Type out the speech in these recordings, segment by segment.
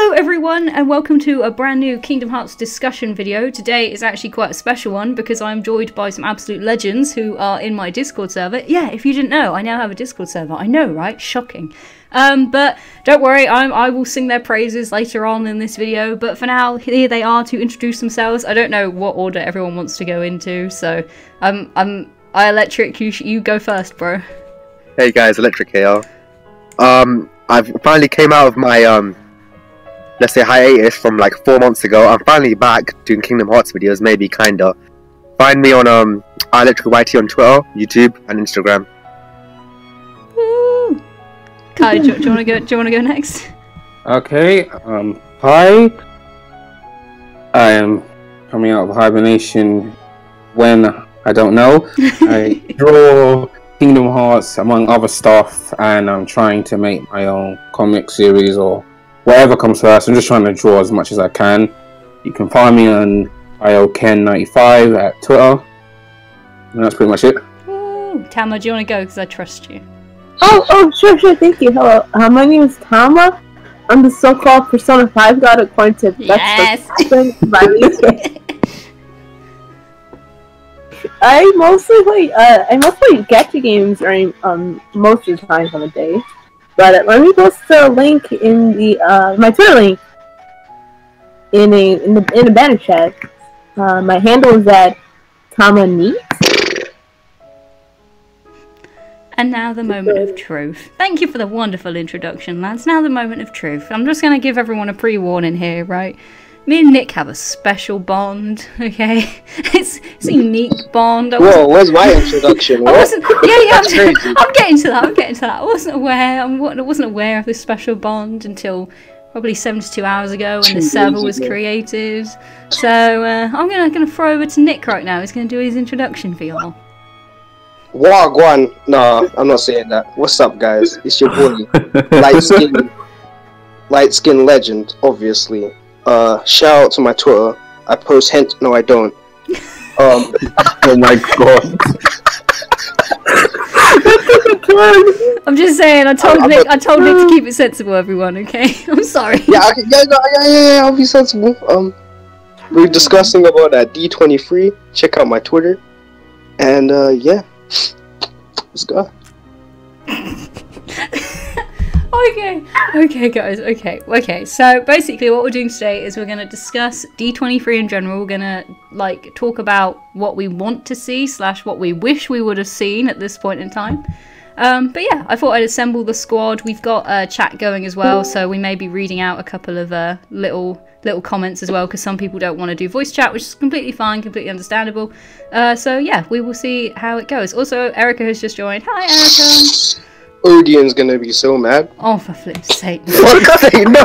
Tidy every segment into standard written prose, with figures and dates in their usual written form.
Hello everyone and welcome to a brand new Kingdom Hearts discussion video. Today is actually quite a special one because I'm joined by some absolute legends who are in my Discord server. Yeah, if you didn't know, I now have a Discord server. I know, right? Shocking. But don't worry, I will sing their praises later on in this video. But for now, here they are to introduce themselves. I don't know what order everyone wants to go into, so Electric, you go first, bro. Hey guys, Electric here. I've finally came out of my let's say hiatus from like 4 months ago. I'm finally back doing Kingdom Hearts videos, maybe kinda. Find me on electricyt on Twitter, YouTube, and Instagram. Woo! Kai, do you want to go next? Okay. Hi. I am coming out of hibernation when I don't know. I draw Kingdom Hearts among other stuff, and I'm trying to make my own comic series or whatever comes first. I'm just trying to draw as much as I can. You can find me on IOKen95 at Twitter. And that's pretty much it. Woo. Tama, do you want to go? Because I trust you. Oh, sure, thank you. Hello, my name is Tama. I'm the so-called Persona 5 god according to Yes! I mostly play gacha games during most of the times on the day. But let me post the link in the my Twitter link in the banner chat. My handle is at TamaNeat. And now the moment of truth. Thank you for the wonderful introduction, lads. Now the moment of truth. I'm just going to give everyone a pre-warning here, right? Me and Nick have a special bond, okay? It's a unique bond. Whoa, where's my introduction? I'm getting to that. I wasn't aware of this special bond until probably 72 hours ago when the server was created. So I'm gonna throw over to Nick right now. He's gonna do his introduction for y'all. Wagwan. Nah, I'm not saying that. What's up, guys? It's your boy, light skin legend, obviously. Shout out to my Twitter. I post hint. No, I don't. Oh my god. I'm just saying. I told Nick to keep it sensible, everyone. Okay. I'm sorry. Yeah. I'll be sensible. We're discussing about that D23. Check out my Twitter. And yeah, let's go. Okay guys, okay, so basically what we're doing today is we're going to discuss D23 in general. We're going to like talk about what we want to see / what we wish we would have seen at this point in time. But yeah, I thought I'd assemble the squad. We've got a chat going as well, so we may be reading out a couple of little comments as well, because some people don't want to do voice chat, which is completely fine, completely understandable. So yeah, we will see how it goes. Also, Erica has just joined. Hi Erica! Odin's gonna be so mad. Oh, for flip's sake. No!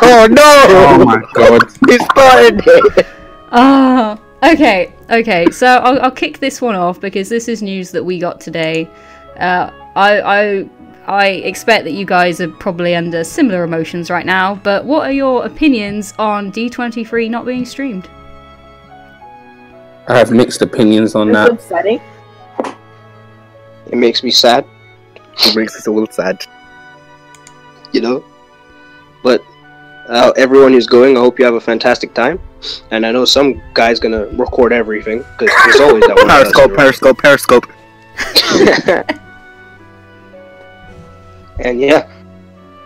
Oh my god. He started it! Oh, okay, so I'll kick this one off because this is news that we got today. I expect that you guys are probably under similar emotions right now, but what are your opinions on D23 not being streamed? I have mixed opinions on that. It's upsetting. It makes me sad. It makes us all sad. You know? But everyone who's going, I hope you have a fantastic time. And I know some guy's gonna record everything, because there's always that one. Periscope. And yeah.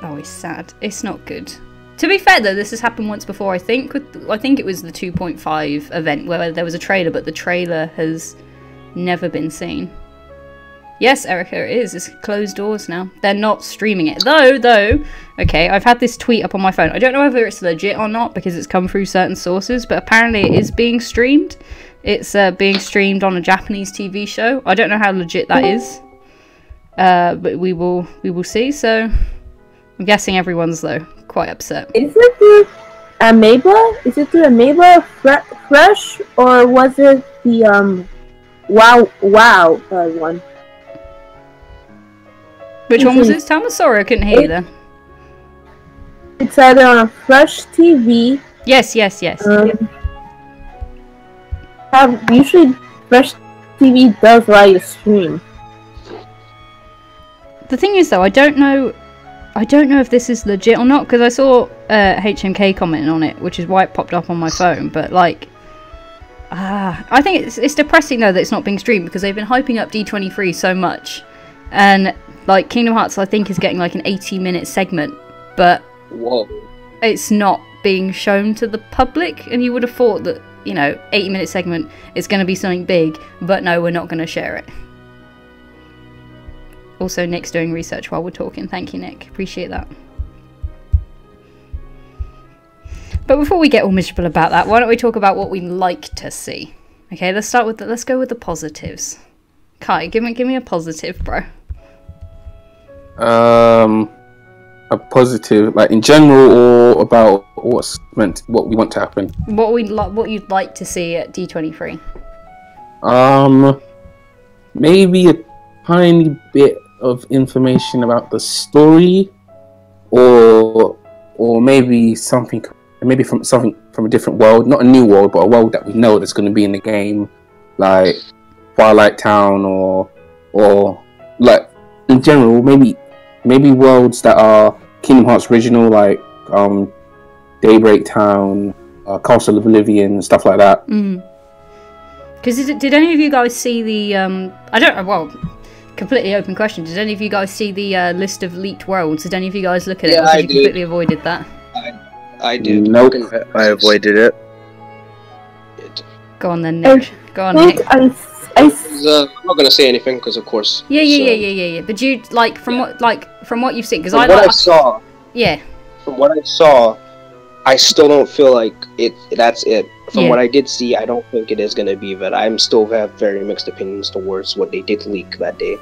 Oh, it's sad. It's not good. To be fair though, this has happened once before, I think. I think it was the 2.5 event where there was a trailer, but the trailer has never been seen. Yes, Erica, it is. It's closed doors now. They're not streaming it. Though, okay, I've had this tweet up on my phone. I don't know whether it's legit or not because it's come through certain sources, but apparently it is being streamed. It's being streamed on a Japanese TV show. I don't know how legit that is. But we will see. So I'm guessing everyone's though quite upset. Is it the Amoeba? Is it the Amoeba Fresh, or was it the Wow one? Which one was this, Thomas? Sorry, I couldn't hear you then. It's either on a Fresh TV. Yes. Usually Fresh TV does live stream. The thing is, though, I don't know I don't know if this is legit or not, because I saw HMK commenting on it, which is why it popped up on my phone. But like, I think it's depressing though that it's not being streamed, because they've been hyping up D23 so much, and like Kingdom Hearts I think is getting like an 80-minute segment, but Whoa. it's not being shown to the public. And you would have thought that, you know, 80-minute segment is going to be something big, but no, we're not going to share it. Also, Nick's doing research while we're talking. Thank you, Nick. Appreciate that. But before we get all miserable about that, why don't we talk about what we like to see? Okay, let's go with the positives. Kai, give me a positive, bro. A positive, like in general, or about what we want to happen. What you'd like to see at D23. Maybe a tiny bit of information about the story, or maybe something from a different world, not a new world, but a world that we know that's going to be in the game, like Twilight Town, or like in general, maybe worlds that are Kingdom Hearts original, like Daybreak Town, Castle of Oblivion, stuff like that. Because did any of you guys see the I don't know, well, completely open question, did any of you guys see the list of leaked worlds? Did any of you guys look at it, or did you completely avoided that? I did. Nope. I avoided it. Go on then, Nick. Go on, Nick. I'm not gonna say anything because, of course. Yeah. But you like from what you've seen? Because From what I saw, I still don't feel like that's it. From what I did see, I don't think it is gonna be that. I'm still have very mixed opinions towards what they did leak that day.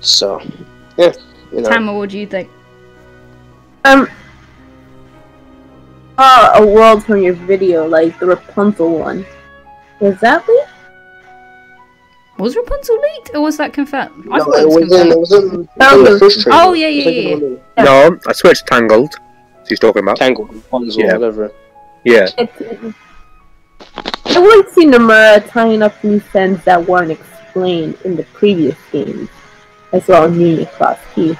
So, yeah, you know. Tamara, what do you think? A world from your video, like the Rapunzel one. Was that leaked? Was Rapunzel leaked, or was that confirmed? I No, thought it was in the first trailer. Oh, yeah. No, I switched Tangled. She's talking about Tangled, Rapunzel, whatever. Yeah. I would see Nomura tying up loose ends that weren't explained in the previous games, as well as Union Cross Key.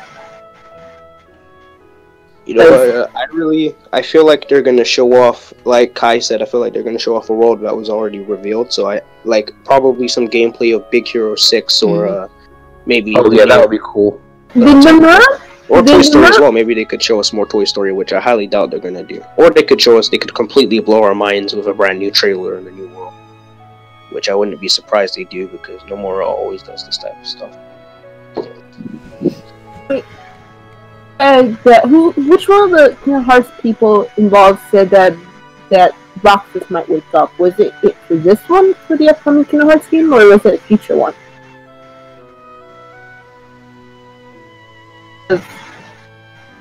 You know, I feel like they're gonna show off, like Kai said, I feel like they're gonna show off a world that was already revealed. So I like probably some gameplay of Big Hero 6 or maybe. Oh yeah, that would be cool. Or Toy Story as well. Maybe they could show us more Toy Story, which I highly doubt they're gonna do. Or they could completely blow our minds with a brand new trailer in a new world, which I wouldn't be surprised they do because Nomura always does this type of stuff. Which one of the Kingdom Hearts people involved said that Roxas might wake up? Was it for this one, for the upcoming Kingdom Hearts game, or was it a future one?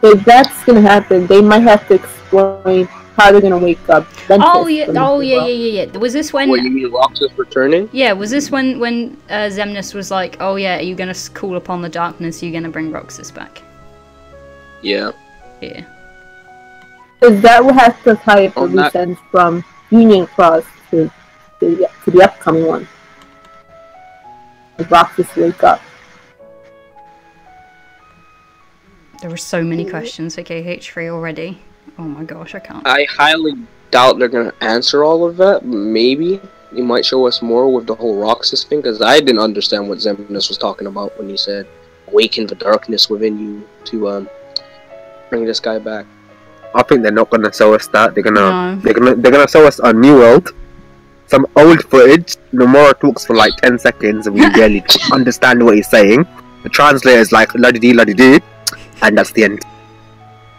If that's gonna happen, they might have to explain how they're gonna wake up. Oh yeah. Was this when? What, you mean Roxas returning? Yeah, was this when Xemnas was like, "Oh yeah, are you gonna call upon the darkness? Are you gonna bring Roxas back?" Yeah. Yeah. Because that will have to tie up the loose ends from Union Cross to the upcoming one. If Roxas wake up. There were so many questions for KH3 already. Oh my gosh, I can't. I highly doubt they're gonna answer all of that. Maybe they might show us more with the whole Roxas thing, because I didn't understand what Xemnas was talking about when he said, "Awaken the darkness within you to bring this guy back." I think they're not gonna show us that. They're gonna show us a new world, some old footage. Nomura talks for like 10 seconds, and we barely understand what he's saying. The translator's like la-di-dee, la-di-dee, and that's the end.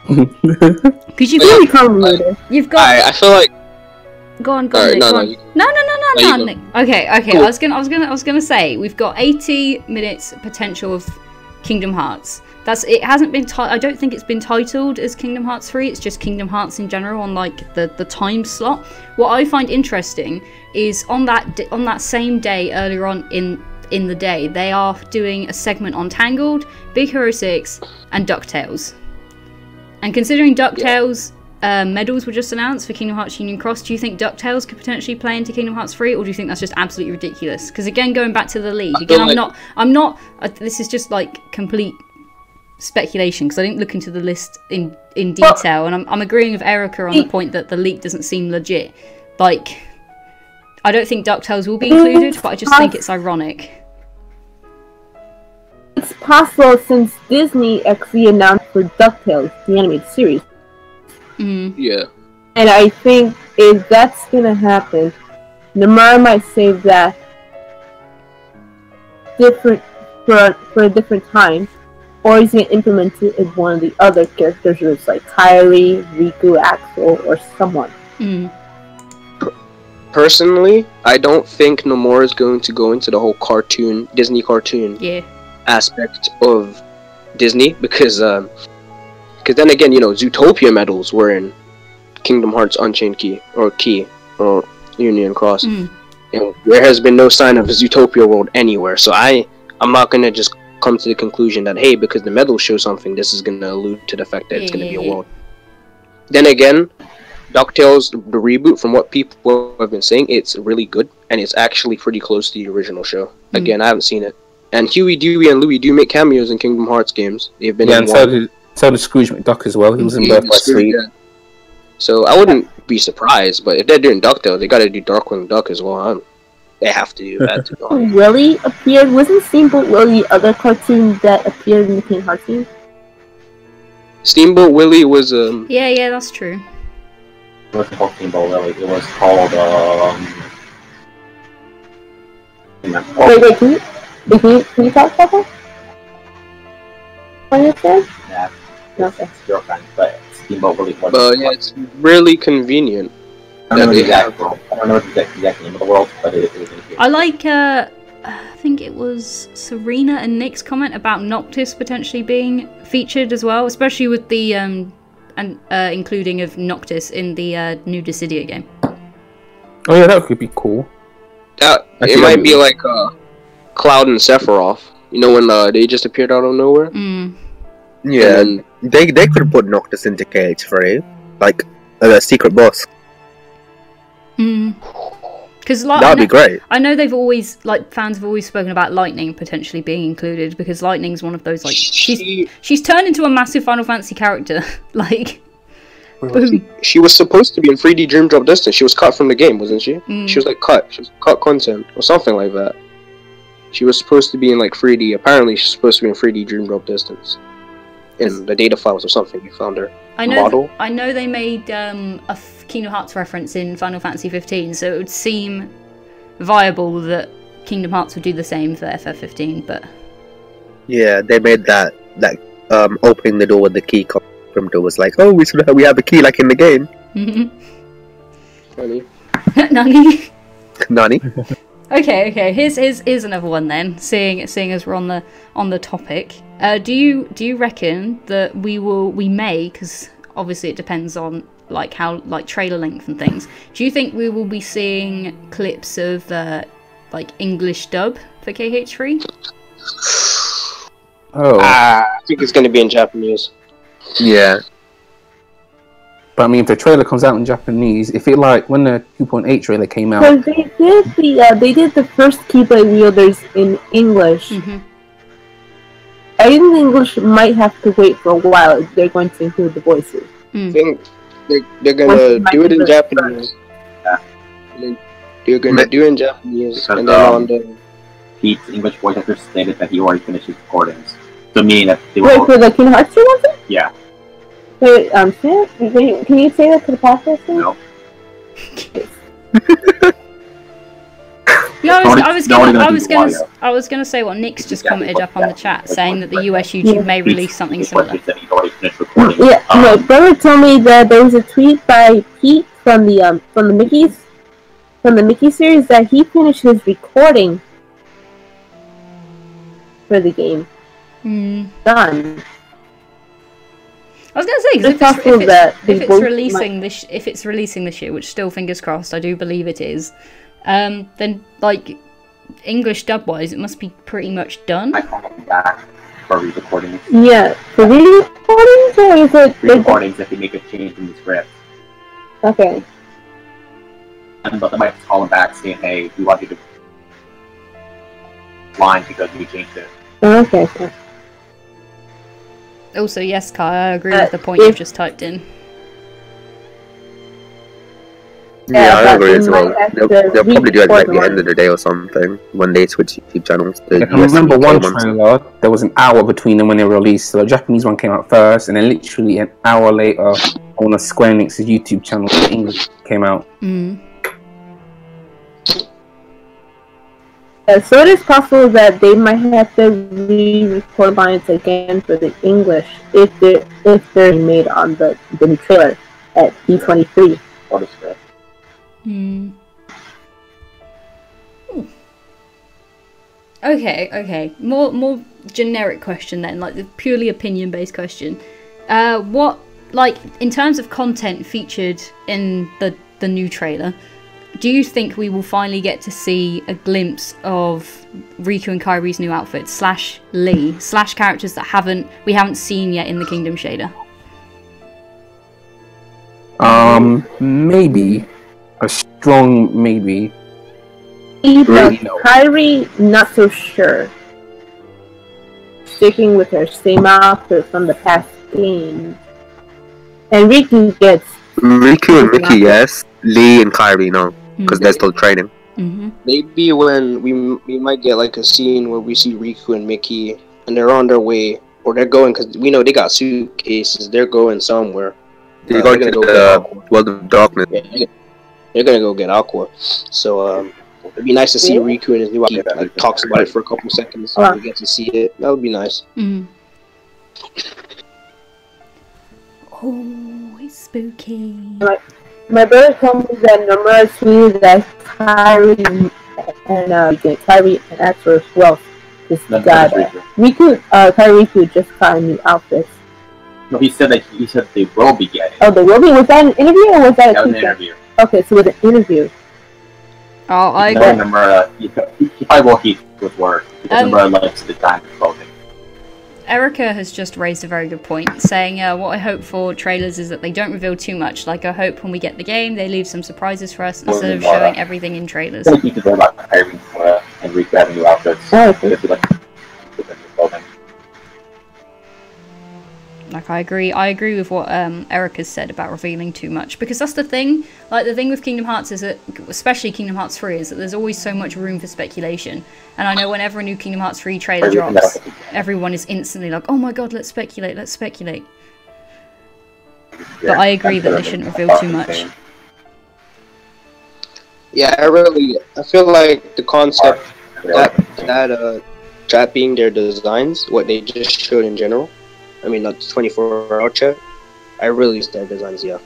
Because you've got. You've got. I feel like. Go on, Nick. No, Nick. Okay. Cool. I was gonna say we've got 80 minutes potential of Kingdom Hearts. It hasn't been. I don't think it's been titled as Kingdom Hearts 3. It's just Kingdom Hearts in general on like the time slot. What I find interesting is on that same day earlier on in the day, they are doing a segment on Tangled, Big Hero 6, and DuckTales. And considering DuckTales medals were just announced for Kingdom Hearts Union Cross, do you think DuckTales could potentially play into Kingdom Hearts 3, or do you think that's just absolutely ridiculous? Because again, going back to the league, again, I'm not. This is just like complete speculation because I didn't look into the list in detail, and I'm agreeing with Erica on the point that the leak doesn't seem legit. Like, I don't think DuckTales will be included, but I just think it's ironic. It's possible since Disney actually announced for DuckTales, the animated series. Yeah. And I think if that's gonna happen, Nomura might save that for a different time, or he's gonna implement it in one of the other characters, whether it's like Kyrie, Riku, Axel, or someone. Personally, I don't think Nomura is going to go into the whole Disney cartoon aspect of Disney because then again, Zootopia medals were in Kingdom Hearts Unchained Key or Union Cross. There has been no sign of a Zootopia world anywhere, so I'm not gonna just come to the conclusion that hey, because the medals show something, this is gonna allude to the fact that it's gonna be a world. Then again, DuckTales, the reboot, from what people have been saying, it's really good, and it's actually pretty close to the original show. Again, I haven't seen it. And Huey, Dewey, and Louie do make cameos in Kingdom Hearts games. They've been in and so did Scrooge McDuck as well. He was in Birth by Sleep. So I wouldn't be surprised, but if they're doing DuckTales, they gotta do Darkwing Duck as well. They have to do that to go. Willy appeared. Wasn't Steamboat Willie the other cartoon that appeared in the Kingdom Hearts game? Steamboat Willie was Yeah, that's true. It wasn't called Steamboat Willie. It was called Wait, can you talk about that? What you said? Yeah. No, it's girlfriend, but Steamboat Willie was. But yeah, it's really convenient. I don't know the exact name of the world, but it was in here. I like, I think it was Serena and Nick's comment about Noctis potentially being featured as well, especially with the including of Noctis in the new Dissidia game. Oh yeah, that could be cool. It might be like Cloud and Sephiroth. You know when they just appeared out of nowhere? Yeah, and they could put Noctis into KH3, like a secret boss. Because that'd be great. I know they've always fans have always spoken about Lightning potentially being included because Lightning's one of those she's turned into a massive Final Fantasy character. Boom. She was supposed to be in 3D Dream Drop Distance. She was cut from the game, wasn't she? She was cut. She was cut content or something like that. She was supposed to be in 3D. Apparently, she's supposed to be in 3D Dream Drop Distance. In the data files or something, you found her. I know they made a Kingdom Hearts reference in Final Fantasy 15, so it would seem viable that Kingdom Hearts would do the same for FF15. But yeah, they made that opening the door with the key from door was like, oh, we have a key like in the game. Nani? Nani? Okay. Here's another one then. Seeing as we're on the topic, do you reckon that we may, because obviously it depends on how trailer length and things. Do you think we will be seeing clips of English dub for KH3? Oh, I think it's going to be in Japanese. Yeah. But I mean, if the trailer comes out in Japanese, if it when the 2.8 trailer came out, because they did the first Keyblade wielders in English. I think the English might have to wait for a while if they're going to include the voices. I think they're gonna do it in Japanese. Yeah. They're gonna do it in Japanese, because, and then on the Pete's English voice actor stated that he already finished his recordings. So meaning that they were wait for the Kingdom Hearts 2 one? Yeah. Wait, can you say that to the podcast? No. Yeah, I was gonna say what Nick's just commented up on the chat, saying that the US YouTube may release something similar. Yeah, my brother told me that there was a tweet by Pete from the Mickey series that he finished his recording for the game. Done. I was gonna say, because if it's releasing this year, which still fingers crossed, I do believe it is. Then English dub wise, it must be pretty much done. I call them back for re-recordings. Yeah, for re-recordings, or is it re-recordings if you make a change in the script? Okay. But they might call them back saying, "Hey, we want you to line because we changed it." Okay. Also, yes, Kai, I agree with the point you've just typed in. Yeah, I agree as well. might have They'll to probably do it re-record at the one. end of the day or something when they switch YouTube channels. The I remember UK one ones. trailer, there was an hour between them when they were released. So the Japanese one came out first, and then literally an hour later on a Square Enix's YouTube channel, the English came out. Mm. So it is possible that they might have to re-record lines again for the English if they're made on the new trailer at D23. What is that? Okay. More generic question then, like the purely opinion-based question. What, like, in terms of content featured in the new trailer, do you think we will finally get to see a glimpse of Riku and Kairi's new outfits / Lee / characters that we haven't seen yet in the Kingdom shader? Maybe. A strong maybe. But Kairi, not so sure. Sticking with her same outfit from the past game. And Riku gets... Riku and Mickey, yes. Lee and Kairi, no. Because they're still training. Mm-hmm. Maybe when we might get like a scene where we see Riku and Mickey and they're on their way, or they're going, because we know they got suitcases, they're going somewhere. They're going to the World of Darkness. Yeah, they're gonna go get Aqua. So it'd be nice to see Riku and his new outfit, like talks about it for a couple seconds. We get to see it. That would be nice. Mm. Oh, it's spooky. My brother told me that Nomura sees that Kairi and Axel as well. Just got Riku, Kairi just got a new outfit. No, he said they will be getting. Oh, they will be? Was that an interview or was that was an interview? Okay, so with an interview. Oh, I agree. Nomura, he probably will keep with work because Nomura likes the design of clothing. Erica has just raised a very good point, saying what I hope for trailers is that they don't reveal too much. Like, I hope when we get the game, they leave some surprises for us instead of showing everything in trailers. I think you could learn about Kairi and Riku having new outfits. Like, I agree with what Erica's said about revealing too much, because that's the thing. Like, the thing with Kingdom Hearts is that, especially Kingdom Hearts 3, is that there's always so much room for speculation. And I know whenever a new Kingdom Hearts 3 trailer drops, everyone is instantly like, oh my god, let's speculate. But I agree that they shouldn't reveal too much. Yeah, I feel like the concept that being their designs, what they just showed in general, I mean, not 24-hour chat, I really use their designs, yeah.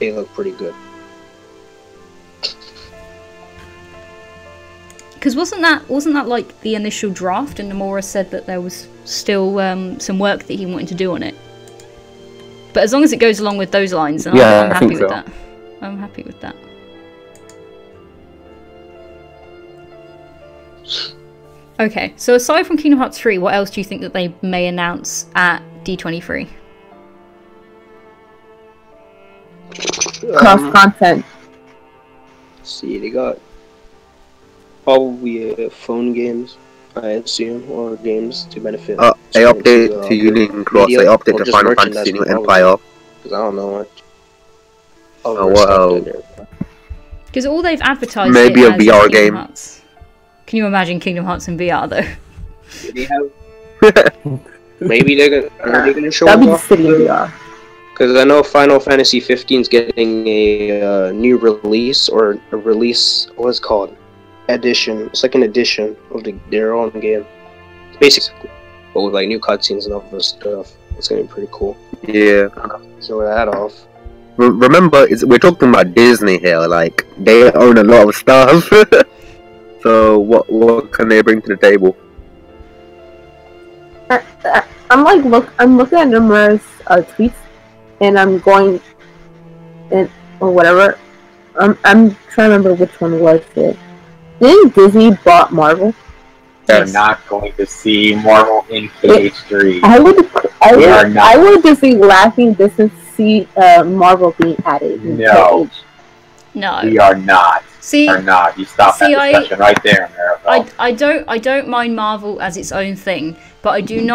They look pretty good. Because wasn't that like the initial draft, and Nomura said that there was still some work that he wanted to do on it. But as long as it goes along with those lines, then I'm happy with that. I'm happy with that. Okay, so aside from Kingdom Hearts 3, what else do you think that they may announce at D23? Cross content. See, they got probably phone games, I assume, or games to benefit. They update to Union Cross, they update to Final Fantasy New Empire. Because I don't know much. Oh, well. Because all they've advertised maybe a VR game. Hearts. Can you imagine Kingdom Hearts in VR though? They have... Maybe they're gonna show That'd be off city VR. Because I know Final Fantasy 15 is getting a new release, or a release, what's it called? Edition. It's like an edition of their own game. Basically. But with like new cutscenes and other stuff. It's gonna be pretty cool. Yeah. Show that off. Remember, we're talking about Disney here, like, they own a lot of stuff. So what can they bring to the table? I'm looking at Nomura's tweets, and I'm going, or whatever. I'm trying to remember which one was it. Didn't Disney bought Marvel? They're not going to see Marvel in KH3. I would just be laughing just to see Marvel being added. No. No. We are not. See, or not. You stop that discussion right there, Maribel. I don't mind Marvel as its own thing, but I don't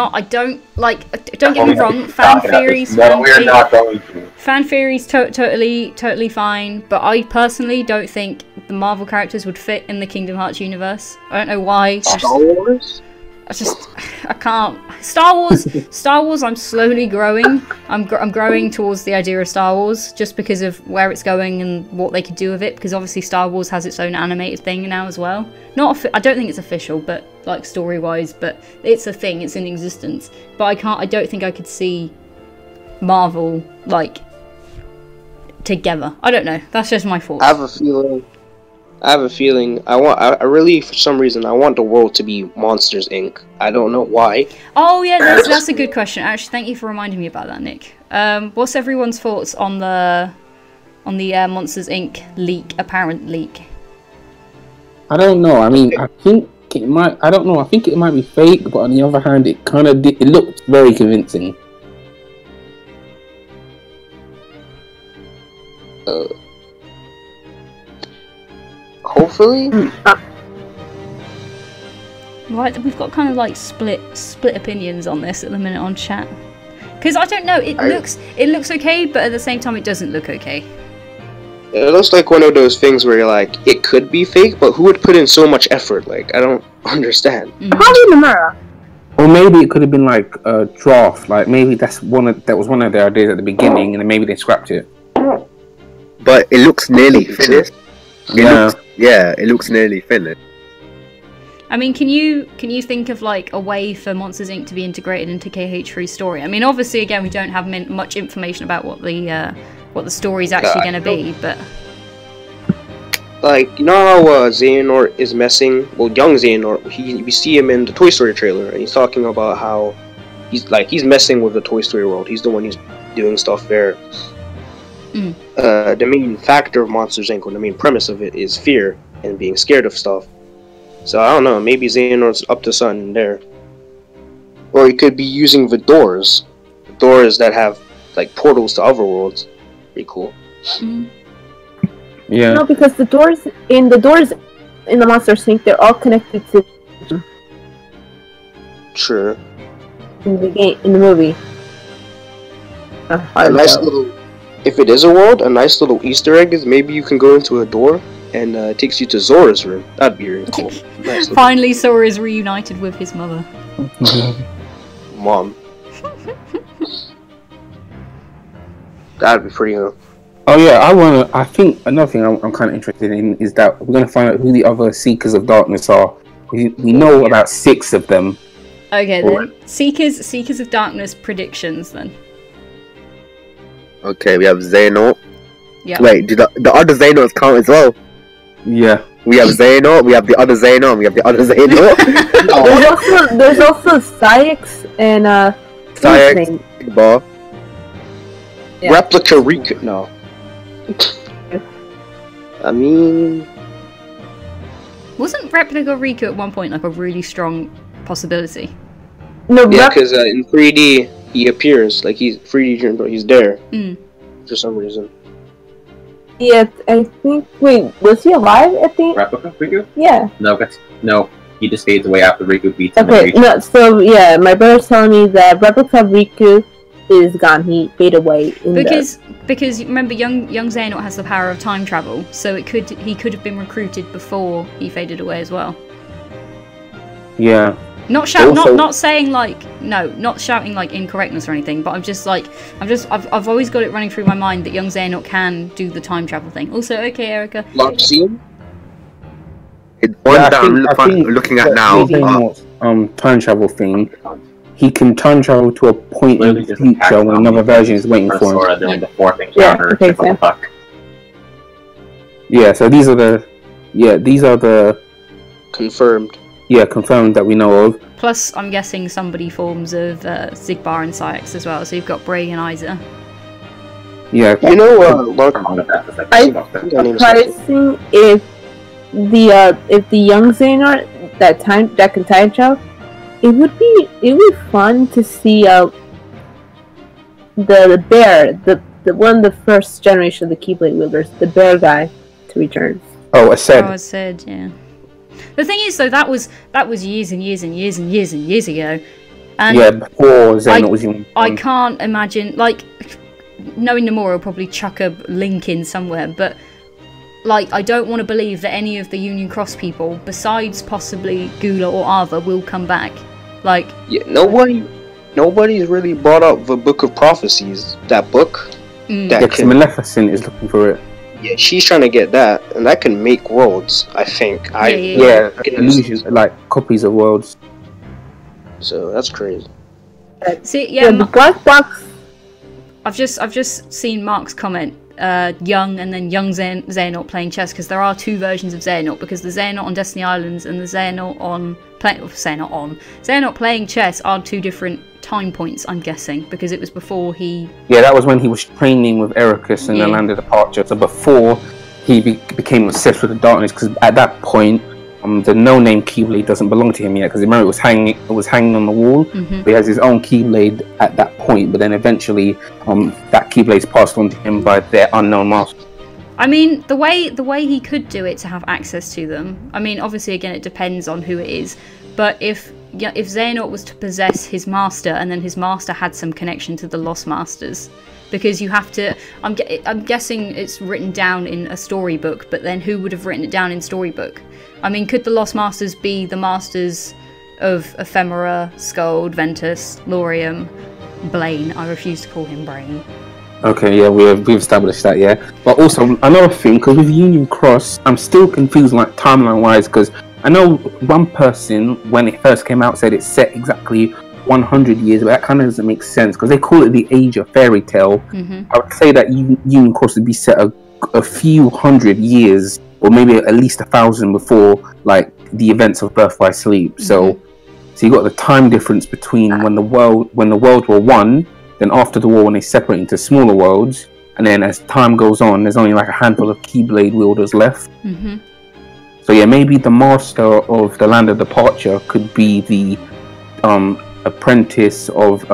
get me wrong, fan theories totally fine, but I personally don't think the Marvel characters would fit in the Kingdom Hearts universe. I don't know why. Star Wars? I can't. Star Wars, I'm slowly growing. I'm growing towards the idea of Star Wars, just because of where it's going and what they could do with it, because obviously Star Wars has its own animated thing now as well. I don't think it's official, but like story-wise, but it's a thing, it's in existence. But I don't think I could see Marvel, like, together. I don't know, that's just my thoughts. I have a feeling. I really, for some reason, I want the world to be Monsters Inc. I don't know why. Oh yeah, that's a good question. Actually, thank you for reminding me about that, Nick. What's everyone's thoughts on the Monsters Inc. apparent leak? I don't know. I mean, I think it might. I don't know. I think it might be fake, but on the other hand, it kind of it looked very convincing. Hopefully. Right, we've got kind of like split opinions on this at the minute on chat. Because I don't know, it looks okay, but at the same time it doesn't look okay. It looks like one of those things where you're like, it could be fake, but who would put in so much effort? Like, I don't understand. Probably Nomura. Or maybe it could have been like a draft. Like maybe that was one of their ideas at the beginning, and then maybe they scrapped it. But it looks nearly finished. It looks nearly finished. I mean, can you think of like a way for Monsters Inc. to be integrated into KH3's story? I mean, obviously, again, we don't have much information about what the story's actually going to be, but like, you know how Xehanort is messing? Well, young Xehanort, we see him in the Toy Story trailer, and he's talking about how he's messing with the Toy Story world. He's the one who's doing stuff there. The main factor of Monsters Inc., or the main premise of it, is fear and being scared of stuff. So I don't know, maybe Xehanort's up to something there. Or he could be using the doors that have like portals to other worlds. Pretty cool. Yeah. No, because the doors in the Monsters Inc., they're all connected to Sure. in the movie. A nice little. If it is a world, a nice little Easter egg is maybe you can go into a door and it takes you to Zora's room. That'd be really cool. Nice. Finally Sora is reunited with his mother. Mom. That'd be pretty cool. Oh yeah, I think another thing I'm kind of interested in is that we're gonna find out who the other Seekers of Darkness are. We know about 6 of them. Okay then, Seekers of Darkness predictions then. Okay, we have Xehanort. Yeah. Wait, do the other Xehanorts count as well? Yeah. We have Xehanort, we have the other Xehanort, and we have the other Xehanort. There's also Syx and Syx, Bar. Yeah. Replica Riku. No. I mean, Wasn't Replica Riku at one point like a really strong possibility? no, yeah, because in 3D he appears like he's 3D dream, but he's there for some reason. yeah, I think. Wait, was he alive at the? Replica Riku? Yeah. No, he just fades away after Riku beats him. Okay, no. So yeah, my brother's telling me that Replica Riku is gone. He faded away. Because remember, young Xehanort has the power of time travel, so he could have been recruited before he faded away as well. Yeah. Not shouting like incorrectness or anything, but I've always got it running through my mind that young Xehanort can do the time travel thing. Also, okay, Erica. Love scene. Looking at now. Time travel thing. He can time travel to a point in the future when another version is waiting for him. During the 4th encounter. Yeah, okay, so. Yeah, so these are the Confirmed. Yeah, confirmed that we know of. Plus, I'm guessing somebody forms of Zigbar and Syx as well, so you've got Bray and Isa. Yeah. You know, I'm surprising if the young Xehanort that can time travel, it would be fun to see the bear, the one of the first generation of the Keyblade wielders, the bear guy, to return. Oh, I said. Oh, I said, yeah. The thing is, though, that was years and years and years and years and years ago. And yeah, before Xehanort was even. I can't imagine, like, knowing Nomura will probably chuck a link in somewhere, but like, I don't want to believe that any of the Union Cross people, besides possibly Gula or Ava, will come back. Like, yeah, nobody's really brought up the Book of Prophecies. That book. Yeah, because Maleficent is looking for it. Yeah, she's trying to get that, and that can make worlds. I think. Yeah, illusions, like copies of worlds. So that's crazy. See, yeah, the black box. I've just seen Mark's comment. Young and then young Xehanort playing chess, because there are two versions of Xehanort, because the Xehanort on Destiny Islands and the Xehanort playing chess are two different time points, I'm guessing, because it was before he... Yeah, that was when he was training with Ericus in the Land of Departure, so before he became obsessed with the darkness, because at that point the no-name Keyblade doesn't belong to him yet, because remember it was hanging on the wall. He has his own Keyblade at that point, but then eventually that Keyblade is passed on to him by their unknown master. I mean, the way he could do it to have access to them, I mean, obviously again it depends on who it is, but if Xehanort was to possess his master and then his master had some connection to the Lost Masters, because you have to, I'm guessing it's written down in a storybook, but then who would have written it down in storybook? I mean, could the Lost Masters be the masters of Ephemera, Skuld, Ventus, Laurium, Blaine? I refuse to call him Brain. Okay, yeah, we've established that, yeah. But also, another thing, because with Union Cross, I'm still confused, like, timeline-wise, because I know one person, when it first came out, said it's set exactly 100 years, but that kind of doesn't make sense, because they call it the Age of Fairy Tale. I would say that Union Cross would be set a few hundred years, or maybe at least 1,000 before, like, the events of Birth by Sleep. So you got the time difference between when the world were one, then after the war when they separate into smaller worlds, and then as time goes on, there's only like a handful of Keyblade wielders left. So yeah, maybe the master of the Land of Departure could be the apprentice of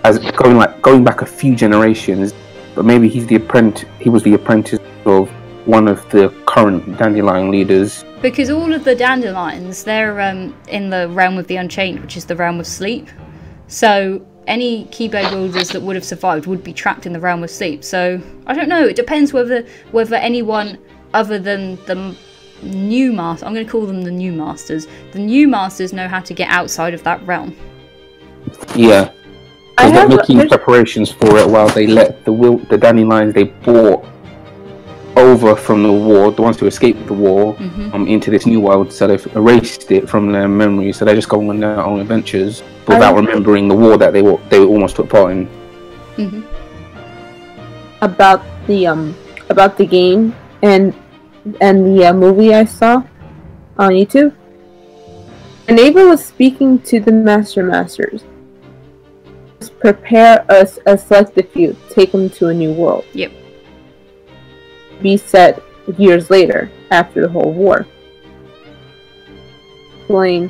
as going back a few generations, but maybe he was the apprentice of one of the current Dandelion leaders. Because all of the Dandelions, they're in the realm of the Unchained, which is the realm of sleep. So any Keyblade wielders that would have survived would be trapped in the realm of sleep. So I don't know. It depends whether anyone other than the new master, I'm going to call them the new masters. The new masters know how to get outside of that realm. Yeah. Because they're making preparations for it while they let the Dandelions they bought over from the war, the ones who escaped the war, into this new world, so they've erased it from their memory, so they're just going on their own adventures without remembering the war that they almost took part in. About the game and the movie I saw on YouTube, a neighbor was speaking to the masters. Prepare us a selected few, take them to a new world. Yep. Be set years later, after the whole war. But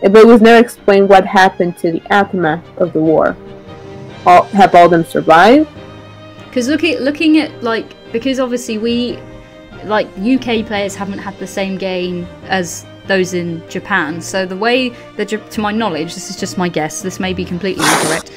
it was never explained what happened to the aftermath of the war. Have all of them survived? Because looking at, like, because obviously we, like, UK players haven't had the same game as those in Japan, so the way that, to my knowledge, this is just my guess, this may be completely incorrect,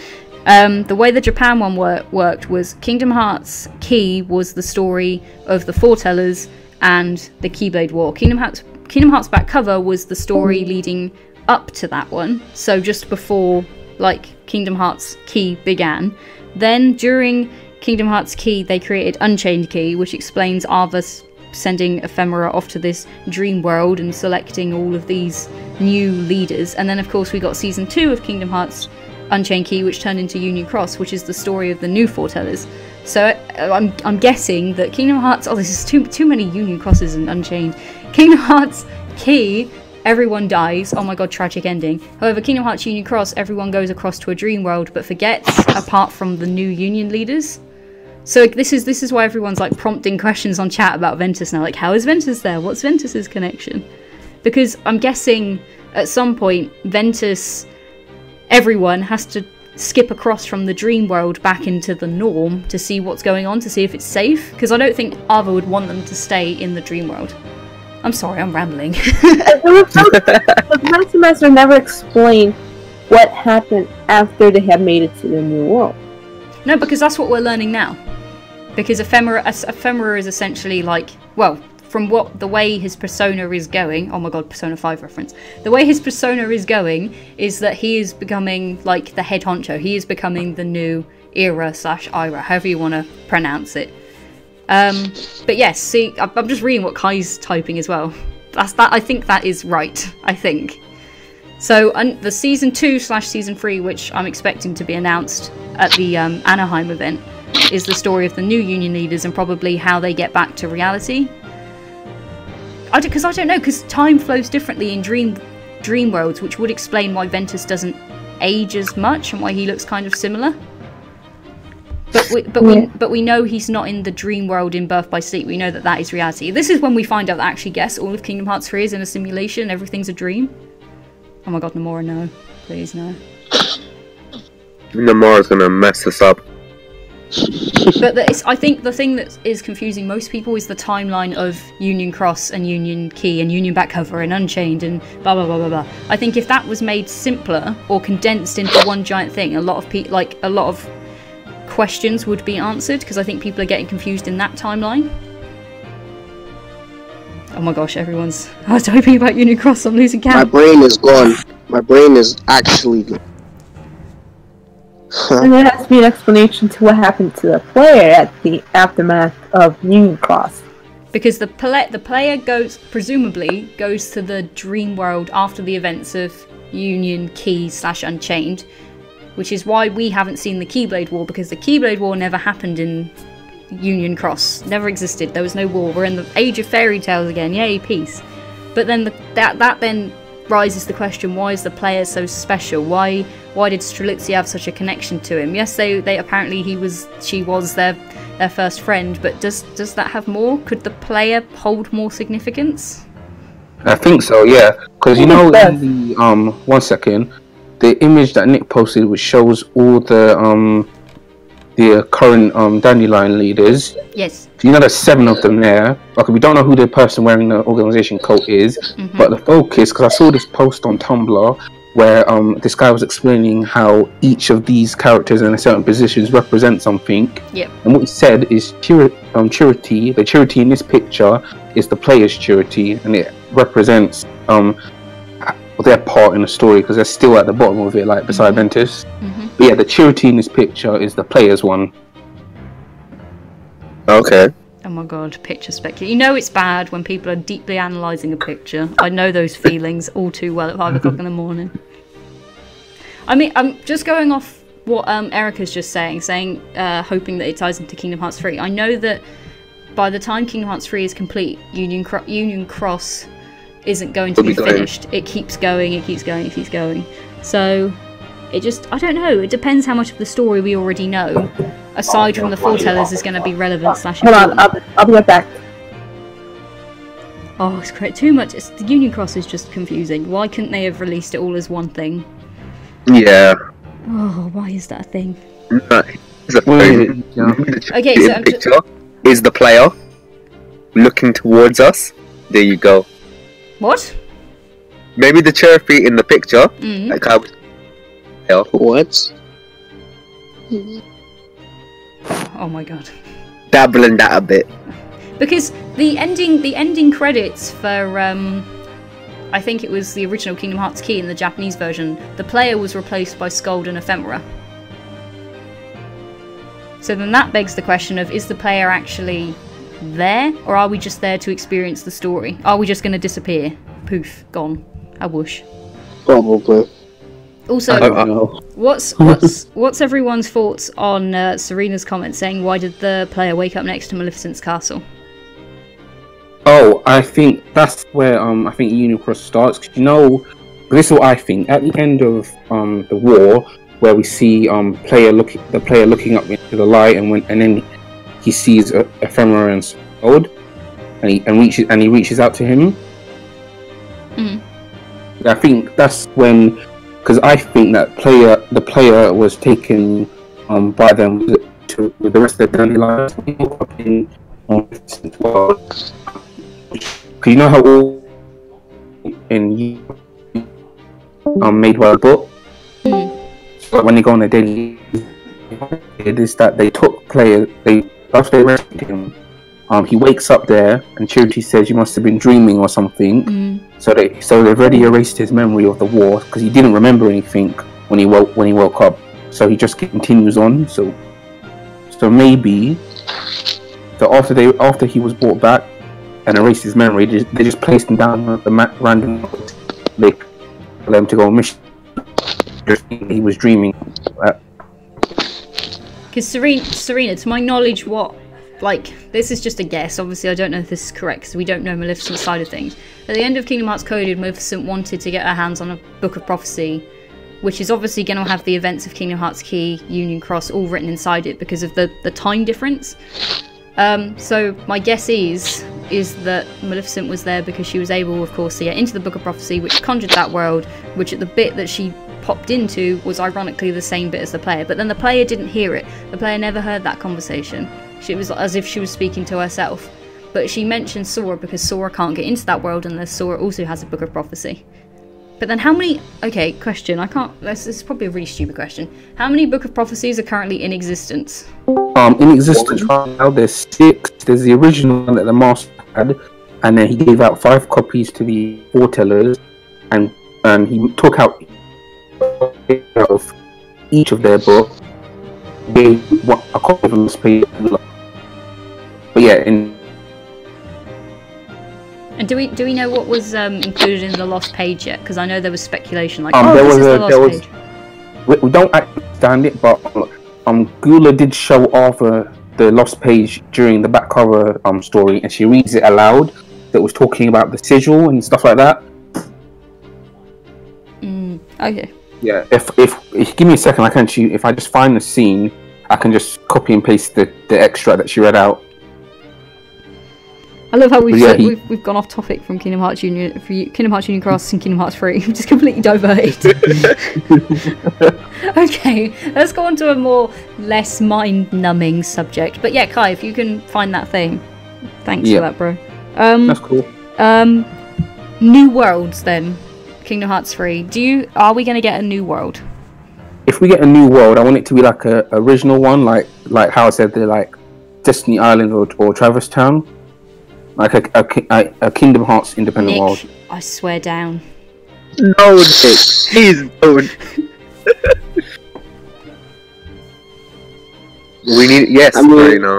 the way the Japan one worked was Kingdom Hearts Key was the story of the Foretellers and the Keyblade War. Kingdom Hearts back cover was the story leading up to that one, so just before, like, Kingdom Hearts Key began. Then during Kingdom Hearts Key they created Unchained Key, which explains Arthas sending Ephemera off to this dream world and selecting all of these new leaders. And then of course we got season 2 of Kingdom Hearts Unchained Key, which turned into Union Cross, which is the story of the new Foretellers. So I'm guessing that Kingdom Hearts, oh, this is too many Union Crosses and Unchained. Kingdom Hearts Key, everyone dies, oh my god, tragic ending. However, Kingdom Hearts Union Cross, everyone goes across to a dream world but forgets, apart from the new Union leaders. So this is why everyone's like prompting questions on chat about Ventus now, like, how is Ventus there? What's Ventus's connection? Because I'm guessing at some point Ventus, everyone has to skip across from the dream world back into the norm to see what's going on, to see if it's safe, because I don't think Ava would want them to stay in the dream world. I'm sorry, I'm rambling. The Grandmaster never explained what happened after they had made it to the new world. No, because that's what we're learning now. Because Ephemera is essentially like, well, from the way his persona is going, oh my god, Persona 5 reference. The way his persona is going is that he is becoming like the head honcho. He is becoming the new Ira/Ira, however you want to pronounce it. But yes, see, I'm just reading what Kai's typing as well. I think that is right, I think. So the Season 2/Season 3, which I'm expecting to be announced at the Anaheim event, is the story of the new union leaders and probably how they get back to reality. Because I don't know, because time flows differently in dream worlds, which would explain why Ventus doesn't age as much and why he looks kind of similar. But we know he's not in the dream world in Birth by Sleep. We know that is reality. This is when we find out that actually, yes, all of Kingdom Hearts 3 is in a simulation. Everything's a dream. Oh my god, Nomura, no. Please, no. Nomura's gonna mess this up. But I think the thing that is confusing most people is the timeline of Union Cross and Union Key and Union Back Cover and Unchained and blah blah blah blah blah. I think if that was made simpler or condensed into one giant thing, a lot of questions would be answered, because I think people are getting confused in that timeline. Oh my gosh, I was typing about Union Cross, I'm losing count. My brain is gone. My brain is actually gone. And there has to be an explanation to what happened to the player at the aftermath of Union Cross. Because the player presumably goes to the dream world after the events of Union Key/Unchained, which is why we haven't seen the Keyblade War, because the Keyblade War never happened in Union Cross. Never existed. There was no war. We're in the age of fairy tales again. Yay, peace. But then that then rises the question: why is the player so special? Why did Strelitzia have such a connection to him? Yes, they apparently she was their first friend, but does that have more? Could the player hold more significance? I think so, yeah. Because in the 1 second, the image that Nick posted, which shows all the current Dandelion leaders. Yes. You know, there's 7 of them there. Okay, we don't know who the person wearing the organization coat is, but the focus, because I saw this post on Tumblr where this guy was explaining how each of these characters in a certain positions represent something. Yep. And what he said is Charity. The Charity in this picture is the player's Charity, and it represents their part in the story, because they're still at the bottom of it, like beside Ventus. But yeah, the Charity in this picture is the player's one. Okay. Oh my god, picture speculation. You know it's bad when people are deeply analysing a picture. I know those feelings all too well at 5 o'clock in the morning. I mean, I'm just going off what Erica's just saying, hoping that it ties into Kingdom Hearts 3. I know that by the time Kingdom Hearts 3 is complete, Union Cross isn't going to be finished. It keeps going, it keeps going, it keeps going. So, I don't know, it depends how much of the story we already know, aside from the foretellers, is going to be relevant / Hold on, I'll be right back. Oh, it's great. Too much. The Union Cross is just confusing. Why couldn't they have released it all as one thing? Yeah. Oh, why is that a thing? Okay, so picture is the player looking towards us. There you go. What? Maybe the cherry in the picture. Like I was. What? Oh my god. Dabbling that a bit. Because the ending credits for I think it was the original Kingdom Hearts Key in the Japanese version, the player was replaced by Scold and Ephemera. So then that begs the question of, is the player actually there, or are we just there to experience the story? Are we just going to disappear? Poof, gone. I whoosh. Probably. Also, I don't know. what's everyone's thoughts on Serena's comment saying, why did the player wake up next to Maleficent's castle? Oh, I think that's where I think Union Cross starts. Cause this is what I think. At the end of the war, where we see the player looking up into the light, and then he sees Ephemera and Scold, and he reaches out to him. I think that's when because I think that the player was taken by them to with the rest of their daily lives. Because you know how all in made by the book. So when they go on a daily, it is that they took player. After they rescued him, he wakes up there, and Charity says, "You must have been dreaming or something." So they've already erased his memory of the war because he didn't remember anything when he woke up. So he just continues on. So maybe, after he was brought back and erased his memory, they just placed him down at the random lake for them to go on mission. He was dreaming. Because Serena, to my knowledge, this is just a guess. Obviously, I don't know if this is correct because we don't know Maleficent's side of things. At the end of Kingdom Hearts Coded, Maleficent wanted to get her hands on a Book of Prophecy, which is obviously going to have the events of Kingdom Hearts Key, Union Cross, all written inside it because of the time difference. So my guess is that Maleficent was there because she was able, of course, to get into the Book of Prophecy, which conjured that world, which at the bit that she popped into was ironically the same bit as the player, but then the player didn't hear it. The player never heard that conversation. It was as if she was speaking to herself. But she mentioned Sora because Sora can't get into that world unless Sora also has a Book of Prophecy. But then how many... Okay, question. This is probably a really stupid question. How many Book of Prophecies are currently in existence? In existence right now, there's 6. There's the original one that the Master had, and then he gave out 5 copies to the foretellers, and he took out of each of their books, gave a copy of them space. But yeah, And do we know what was included in the lost page yet? Because I know there was speculation like, this is the lost page. We don't understand it, but Gula did show off the lost page during the back cover story, and she reads it aloud. That was talking about the sigil and stuff like that. Okay. Yeah, if give me a second, I can actually, if I just find the scene, I can just copy and paste the extract that she read out. I love how we've gone off topic from Kingdom Hearts Union Cross and Kingdom Hearts 3. We've just completely diverted. Okay, let's go on to a less mind-numbing subject. But yeah, Kai, if you can find that thing, thanks for that, bro. That's cool. New worlds then. Kingdom Hearts 3. Are we going to get a new world? If we get a new world, I want it to be like a original one, like how I said, they're like Destiny Island or Traverse Town, like a Kingdom Hearts independent world. I swear down. No, Nick, please don't. We need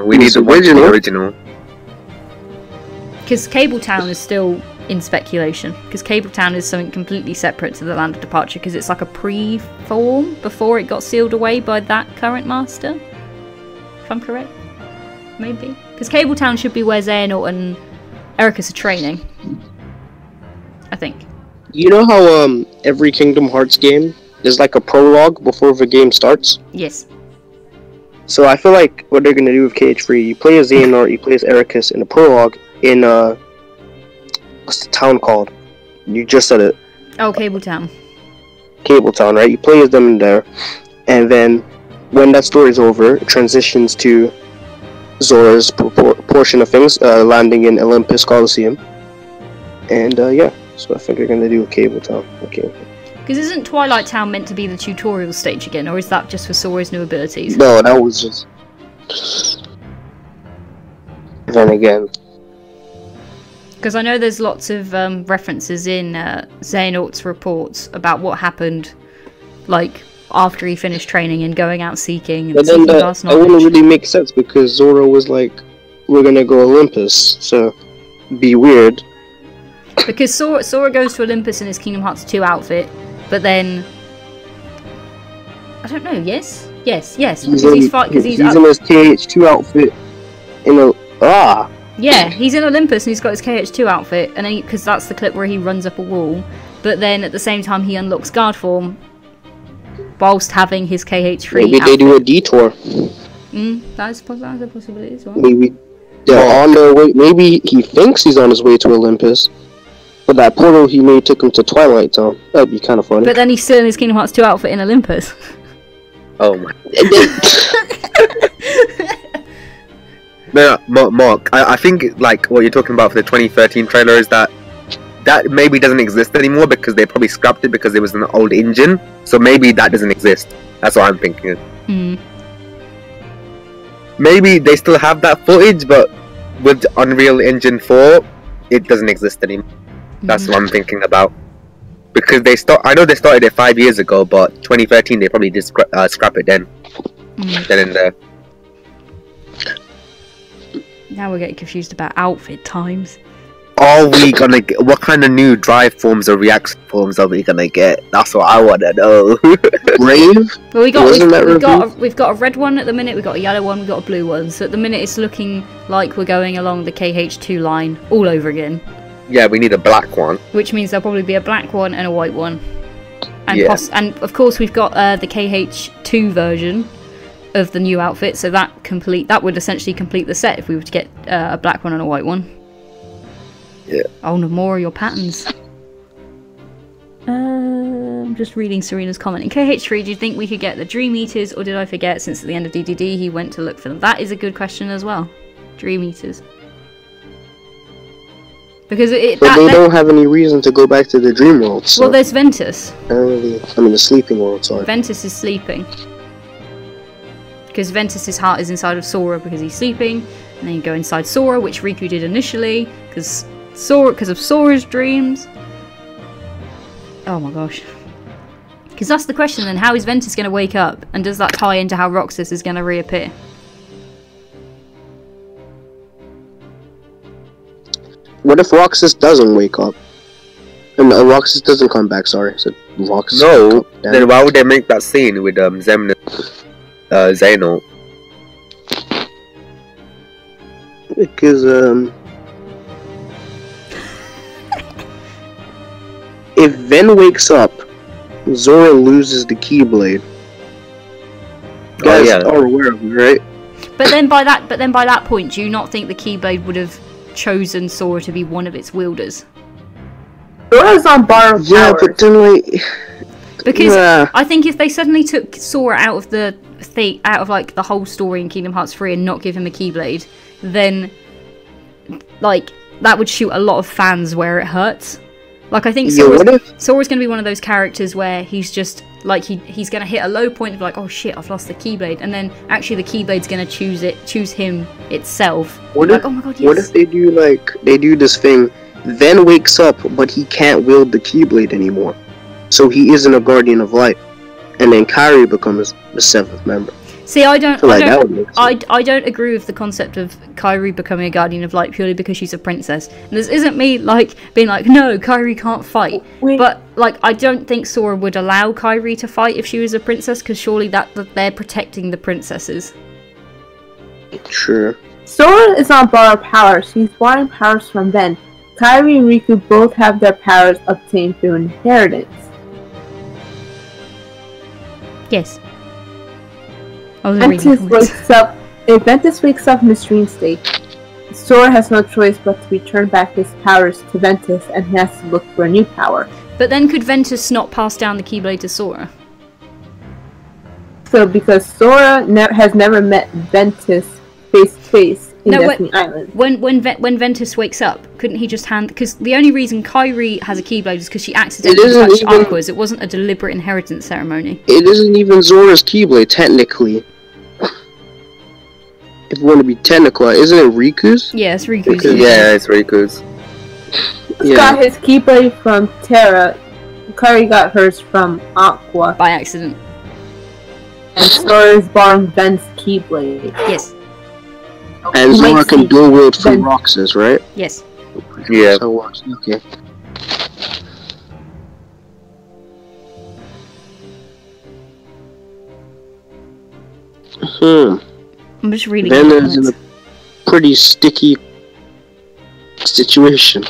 we need the original. Because Cable Town is still in speculation, because Cable Town is something completely separate to the Land of Departure, because it's like a pre-form before it got sealed away by that current master, if I'm correct. Maybe because Cable Town should be where Xehanort and Ericus are training, I think. You know how every Kingdom Hearts game is like a prologue before the game starts? Yes. So I feel like what they're gonna do with KH3, you play as Xehanort, you play as Ericus in a prologue in what's the town called? You just said it. Oh, Cable Town. Cable Town, right? You play as them in there, and then when that story's over, it transitions to Zora's portion of things, landing in Olympus Coliseum. And yeah, so I think they're gonna do a Cable Town. Okay. Because isn't Twilight Town meant to be the tutorial stage again, or is that just for Sora's new abilities? No, that was just... Then again... Because I know there's lots of references in Xehanort's reports about what happened, like, after he finished training and going out seeking. And but then that wouldn't really make sense, because Zora was like, we're gonna go Olympus, so... Be weird. Because Sora goes to Olympus in his Kingdom Hearts 2 outfit, but then... I don't know, yes? Yes. Because he's in his KH2 outfit in a... Yeah, he's in Olympus and he's got his KH2 outfit, and because that's the clip where he runs up a wall, but then at the same time he unlocks guard form whilst having his KH3 Maybe outfit. They do a detour. That's a possibility as well. Maybe they're on their way. Maybe he thinks he's on his way to Olympus, But that portal he made took him to Twilight Town. That'd be kind of funny. But then he's still in his Kingdom Hearts 2 outfit in Olympus. Oh my. No, Mark, I think like what you're talking about for the 2013 trailer is that maybe doesn't exist anymore because they probably scrapped it because it was an old engine. So maybe that doesn't exist. That's what I'm thinking. Maybe they still have that footage, but with Unreal Engine 4, it doesn't exist anymore. That's what I'm thinking about. Because I know they started it 5 years ago, but 2013 they probably did scrap it then. Then and there. Now we're getting confused about outfit times. Are we gonna get, what kind of new drive forms or reaction forms are we gonna get? That's what I wanna know. Brave? Well, we've got a red one at the minute, we've got a yellow one, we've got a blue one. So at the minute it's looking like we're going along the KH2 line all over again. Yeah, we need a black one. Which means there'll probably be a black one and a white one. And, yeah. And of course we've got the KH2 version of the new outfit, so that would essentially complete the set if we were to get a black one and a white one. Yeah. Oh, no more of your patterns. I'm just reading Serena's comment. In KH3, do you think we could get the Dream Eaters, or did I forget since at the end of DDD he went to look for them? That is a good question as well. Dream Eaters. Because they don't have any reason to go back to the Dream World. So. Well, there's Ventus. The Sleeping World, sorry. Ventus is sleeping. Because Ventus's heart is inside of Sora because he's sleeping. And then you go inside Sora, which Riku did initially, because of Sora's dreams. Oh my gosh. Because that's the question then, how is Ventus going to wake up? And does that tie into how Roxas is going to reappear? What if Roxas doesn't wake up? And Roxas doesn't come back, sorry. So Roxas no, then why would they make that scene with Zemnis, Xehanort? Because, if Ven wakes up, Zora loses the Keyblade. You guys are aware of it, right? But then by that point, do you not think the Keyblade would have chosen Sora to be one of its wielders? Sora's on borrowed powers. Yeah, but then like... Because I think if they suddenly took Sora out of the like the whole story in Kingdom Hearts 3 and not give him a Keyblade, then like that would shoot a lot of fans where it hurts. Like I think Sora's going to be one of those characters where he's just like he's going to hit a low point of like, oh shit, I've lost the Keyblade, and then actually the Keyblade's going to choose him itself. Oh my god, yes. What if they do this thing? Ven wakes up, but he can't wield the Keyblade anymore, so he isn't a Guardian of Light, and then Kairi becomes the 7th member. See, I don't agree with the concept of Kairi becoming a Guardian of Light purely because she's a princess. And this isn't me like being like, no, Kairi can't fight. But like, I don't think Sora would allow Kairi to fight if she was a princess, because surely that they're protecting the princesses. Sure. Sora is on borrowed powers. He's borrowing powers from Ven. Kairi and Riku both have their powers obtained through inheritance. Yes. If Ventus wakes up in his dream state, Sora has no choice but to return back his powers to Ventus, and he has to look for a new power. But then could Ventus not pass down the Keyblade to Sora? So, because Sora has never met Ventus face to face in Destiny Island. When Ventus wakes up, couldn't he just hand... Because the only reason Kairi has a Keyblade is because she accidentally touched Aqua's. It wasn't a deliberate inheritance ceremony. It isn't even Zora's Keyblade, technically. If you want to be technical, isn't it Riku's? Yeah, it's Riku's. Yeah, it's Riku's. He got his Keyblade from Terra. Kairi got hers from Aqua. By accident. And Sora is borrowing Ven's Keyblade. Yes. And Zora can dual wield from Roxas, right? Yes. Yeah. So works. Okay. I'm just reading. Ven is in a pretty sticky situation.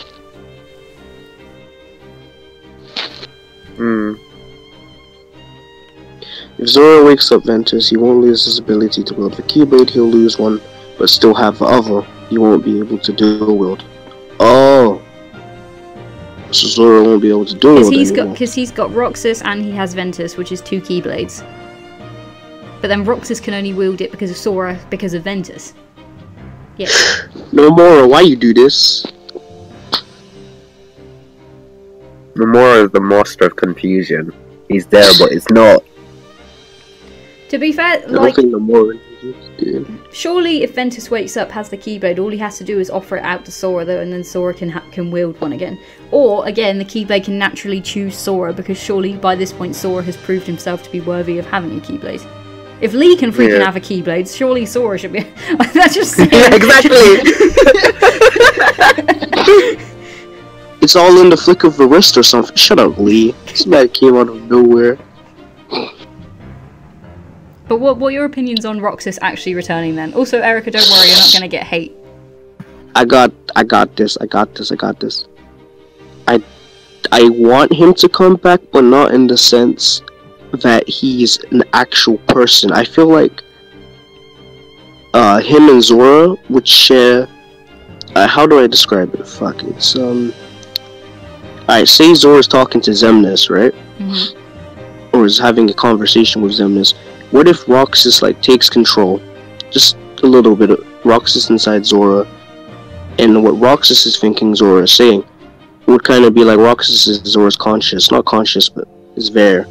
If Zora wakes up Ventus, he won't lose his ability to wield the Keyblade. He'll lose one, but still have the other. He won't be able to dual wield. Oh. So Zoro won't be able to do it anymore. Because he's got Roxas and he has Ventus, which is 2 Keyblades. But then Roxas can only wield it because of Sora, because of Ventus. Yeah. Nomura, why you do this? Nomura is the master of confusion. He's there, but it's not. To be fair, like, surely if Ventus wakes up, has the Keyblade, all he has to do is offer it out to Sora, though, and then Sora can wield one again. Or, again, the Keyblade can naturally choose Sora, because surely by this point Sora has proved himself to be worthy of having a Keyblade. If Lee can freaking have a Keyblade, surely Sora should be... That's just saying. Yeah, exactly! It's all in the flick of a wrist or something. Shut up, Lee. This man came out of nowhere. But what are your opinions on Roxas actually returning then? Also, Erica, don't worry, you're not going to get hate. I got this. I want him to come back, but not in the sense that he's an actual person. I feel like him and Zora would share... how do I describe it? Fuck, it's... Alright, say Zora's talking to Xemnas, right? Mm-hmm. Or is having a conversation with Xemnas. What if Roxas, like, takes control? Just a little bit of Roxas inside Zora. And what Roxas is thinking Zora is saying would kind of be like Roxas is Zora's conscious. Not conscious, but is there.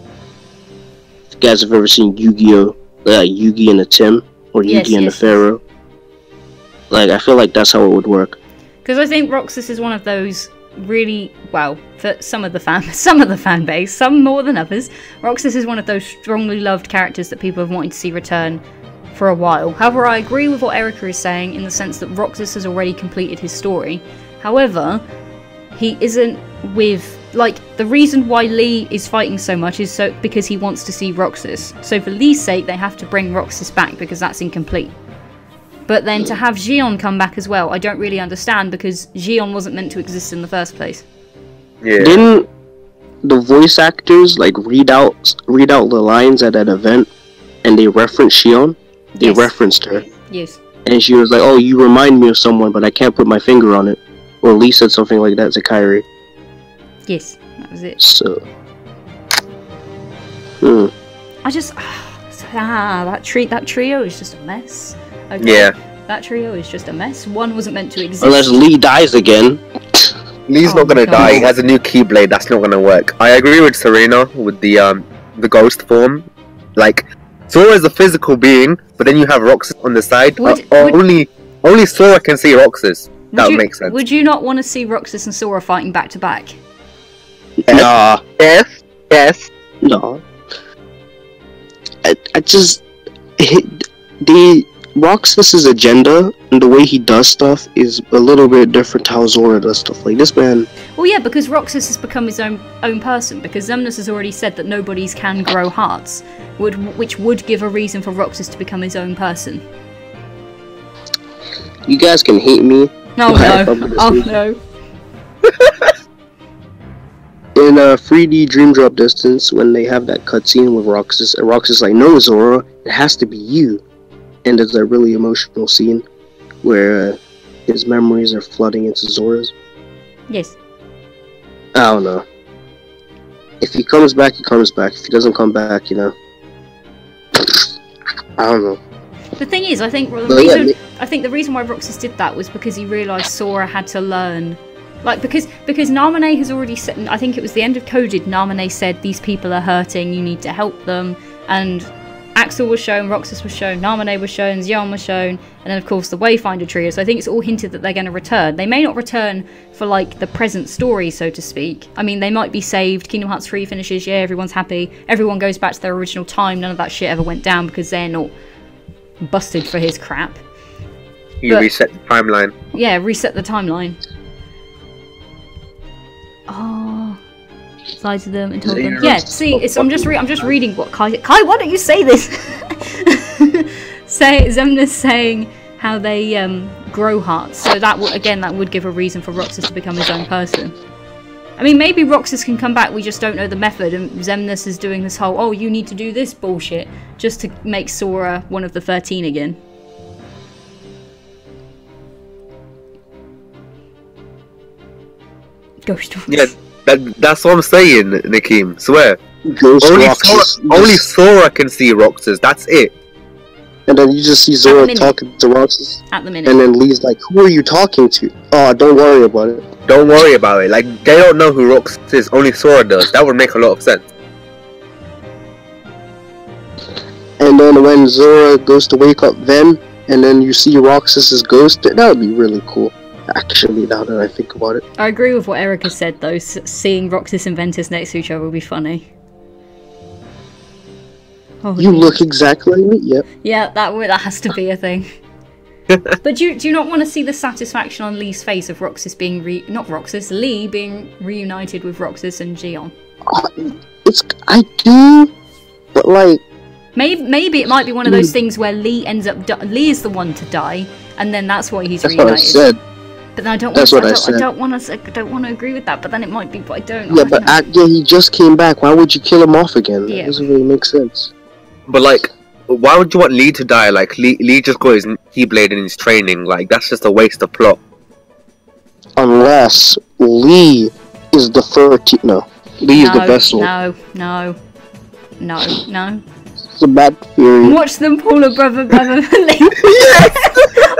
If you guys have ever seen Yu-Gi-Oh! Yugi and the Tim? Or Yugi and the Pharaoh? Like, I feel like that's how it would work. Because I think Roxas is one of those really, well, for some of the fan base, some more than others, Roxas is one of those strongly loved characters that people have wanted to see return for a while. However, I agree with what Erica is saying in the sense that Roxas has already completed his story. However, he isn't with, like, the reason why Lee is fighting so much is because he wants to see Roxas. So for Lee's sake, they have to bring Roxas back because that's incomplete. But then to have Xion come back as well, I don't really understand because Xion wasn't meant to exist in the first place. Yeah. Didn't the voice actors like read out the lines at that event, and they referenced Xion? They referenced her. Yes. And she was like, "Oh, you remind me of someone, but I can't put my finger on it." Or Lee said something like that to Kairi. Yes, that was it. So, I just that trio is just a mess. Okay. Yeah. That trio is just a mess. One wasn't meant to exist. Unless Lee dies again. Lee's not gonna die. He has a new Keyblade. That's not gonna work. I agree with Serena with the ghost form. Like, Sora is a physical being, but then you have Roxas on the side. Only Sora can see Roxas. That would make sense. Would you not want to see Roxas and Sora fighting back to back? Nah. Yes. No. I just... Roxas's agenda and the way he does stuff is a little bit different to how Zora does stuff. Like, this man... Well, yeah, because Roxas has become his own person, because Xemnas has already said that nobodies can grow hearts, which would give a reason for Roxas to become his own person. You guys can hate me. Oh no. Oh no. In 3D Dream Drop Distance, when they have that cutscene with Roxas, and Roxas is like, "No, Zora, it has to be you." And there's a really emotional scene where his memories are flooding into Zora's. Yes. I don't know. If he comes back, he comes back. If he doesn't come back, you know, I don't know. The thing is, I think the reason why Roxas did that was because he realised Sora had to learn. Like, because Namine has already said, I think it was the end of Coded, Namine said, "These people are hurting, you need to help them." And Axel was shown, Roxas was shown, Namine was shown, Xion was shown, and then of course the Wayfinder trio. So I think it's all hinted that they're going to return. They may not return for, like, the present story, so to speak. I mean, they might be saved, Kingdom Hearts 3 finishes, yeah, everyone's happy, everyone goes back to their original time, none of that shit ever went down because they're not busted for his crap. Reset the timeline. Yeah, reset the timeline. Oh, lied to them and told them. Yeah, see, I'm just reading what Kai. Why don't you say this? Xemnas saying how they grow hearts. So that would give a reason for Roxas to become his own person. I mean, maybe Roxas can come back. We just don't know the method. And Xemnas is doing this whole, "Oh, you need to do this" bullshit just to make Sora one of the 13 again. Ghost Wars. Yeah, That's what I'm saying, Nakeem. Swear. Ghost Only Roxas. only Sora can see Roxas. That's it. And then you just see Zora talking to Roxas. At the minute. And then Lee's like, "Who are you talking to?" Oh, don't worry about it. Don't worry about it. Like, they don't know who Roxas is. Only Sora does. That would make a lot of sense. And then when Zora goes to wake up Ven, and then you see Roxas's ghost, that would be really cool. Actually, now that I think about it. I agree with what Erica said, though. Seeing Roxas and Ventus next to each other would be funny. Oh, You look exactly like me, yep. Yeah, that has to be a thing. But do you not want to see the satisfaction on Lee's face of Roxas being Lee being reunited with Roxas and Gion? I do, but like... Maybe it might be one of those things where Lee ends up... Lee is the one to die, and then that's why he's reunited. That's what I said. But then I don't want to agree with that, but then it might be, but I don't. Yeah, but he just came back. Why would you kill him off again? That doesn't really make sense. But like, why would you want Lee to die? Like, Lee just got his Keyblade in his training. Like, that's just a waste of plot. Unless Lee is the 13th. No. Lee is the vessel. No. It's a bad theory. Watch them pull a brother Link. Yes!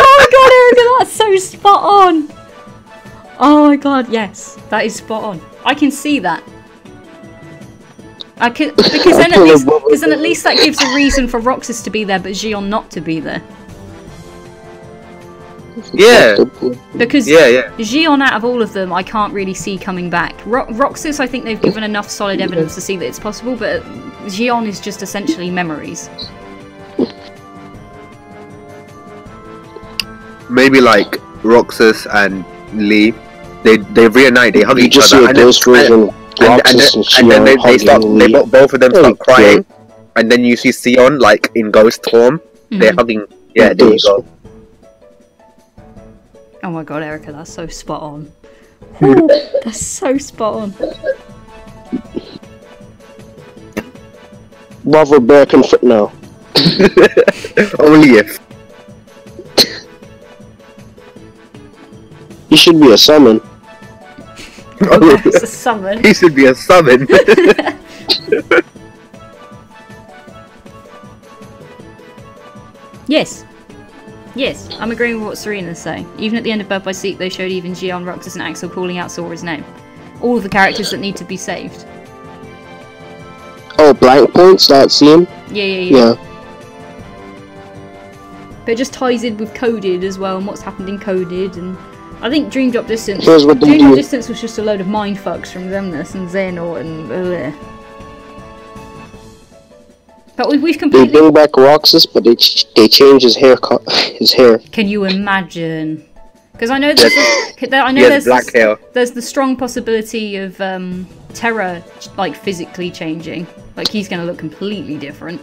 Oh my god, Erica, that's so spot on. Oh my god, yes. That is spot on. I can see that. Because then at least that gives a reason for Roxas to be there, but Gion not to be there. Yeah. Because Gion, out of all of them, I can't really see coming back. Roxas, I think they've given enough solid evidence to see that it's possible, but Gion is just essentially memories. Maybe like Roxas and Lee, they reunite, they hug each just other, see a ghost version. and then both of them start crying, and then you see Sion like in ghost form. They're hugging. Yeah, there you go. Oh my god, Erica, that's so spot on. Ooh, that's so spot on. Brother Bear can fit now. Only if. He should be a summon. Oh, it's a summon. He should be a summon. Yes, I'm agreeing with what Serena's saying. Even at the end of Birth by Sleep, they showed even Gion, Roxas, and Axel calling out Sora's name. All of the characters that need to be saved. Oh, blank points, that scene? Yeah. But it just ties in with Coded as well, and what's happened in Coded, and I think Dream Drop Distance. Dream Drop Distance was just a load of mindfucks from Zemnis and Xehanort and. But we've completely. They bring back Roxas, but they change his haircut. His hair. Can you imagine? Because I know there's black hair. There's the strong possibility of Terra like physically changing. Like he's going to look completely different.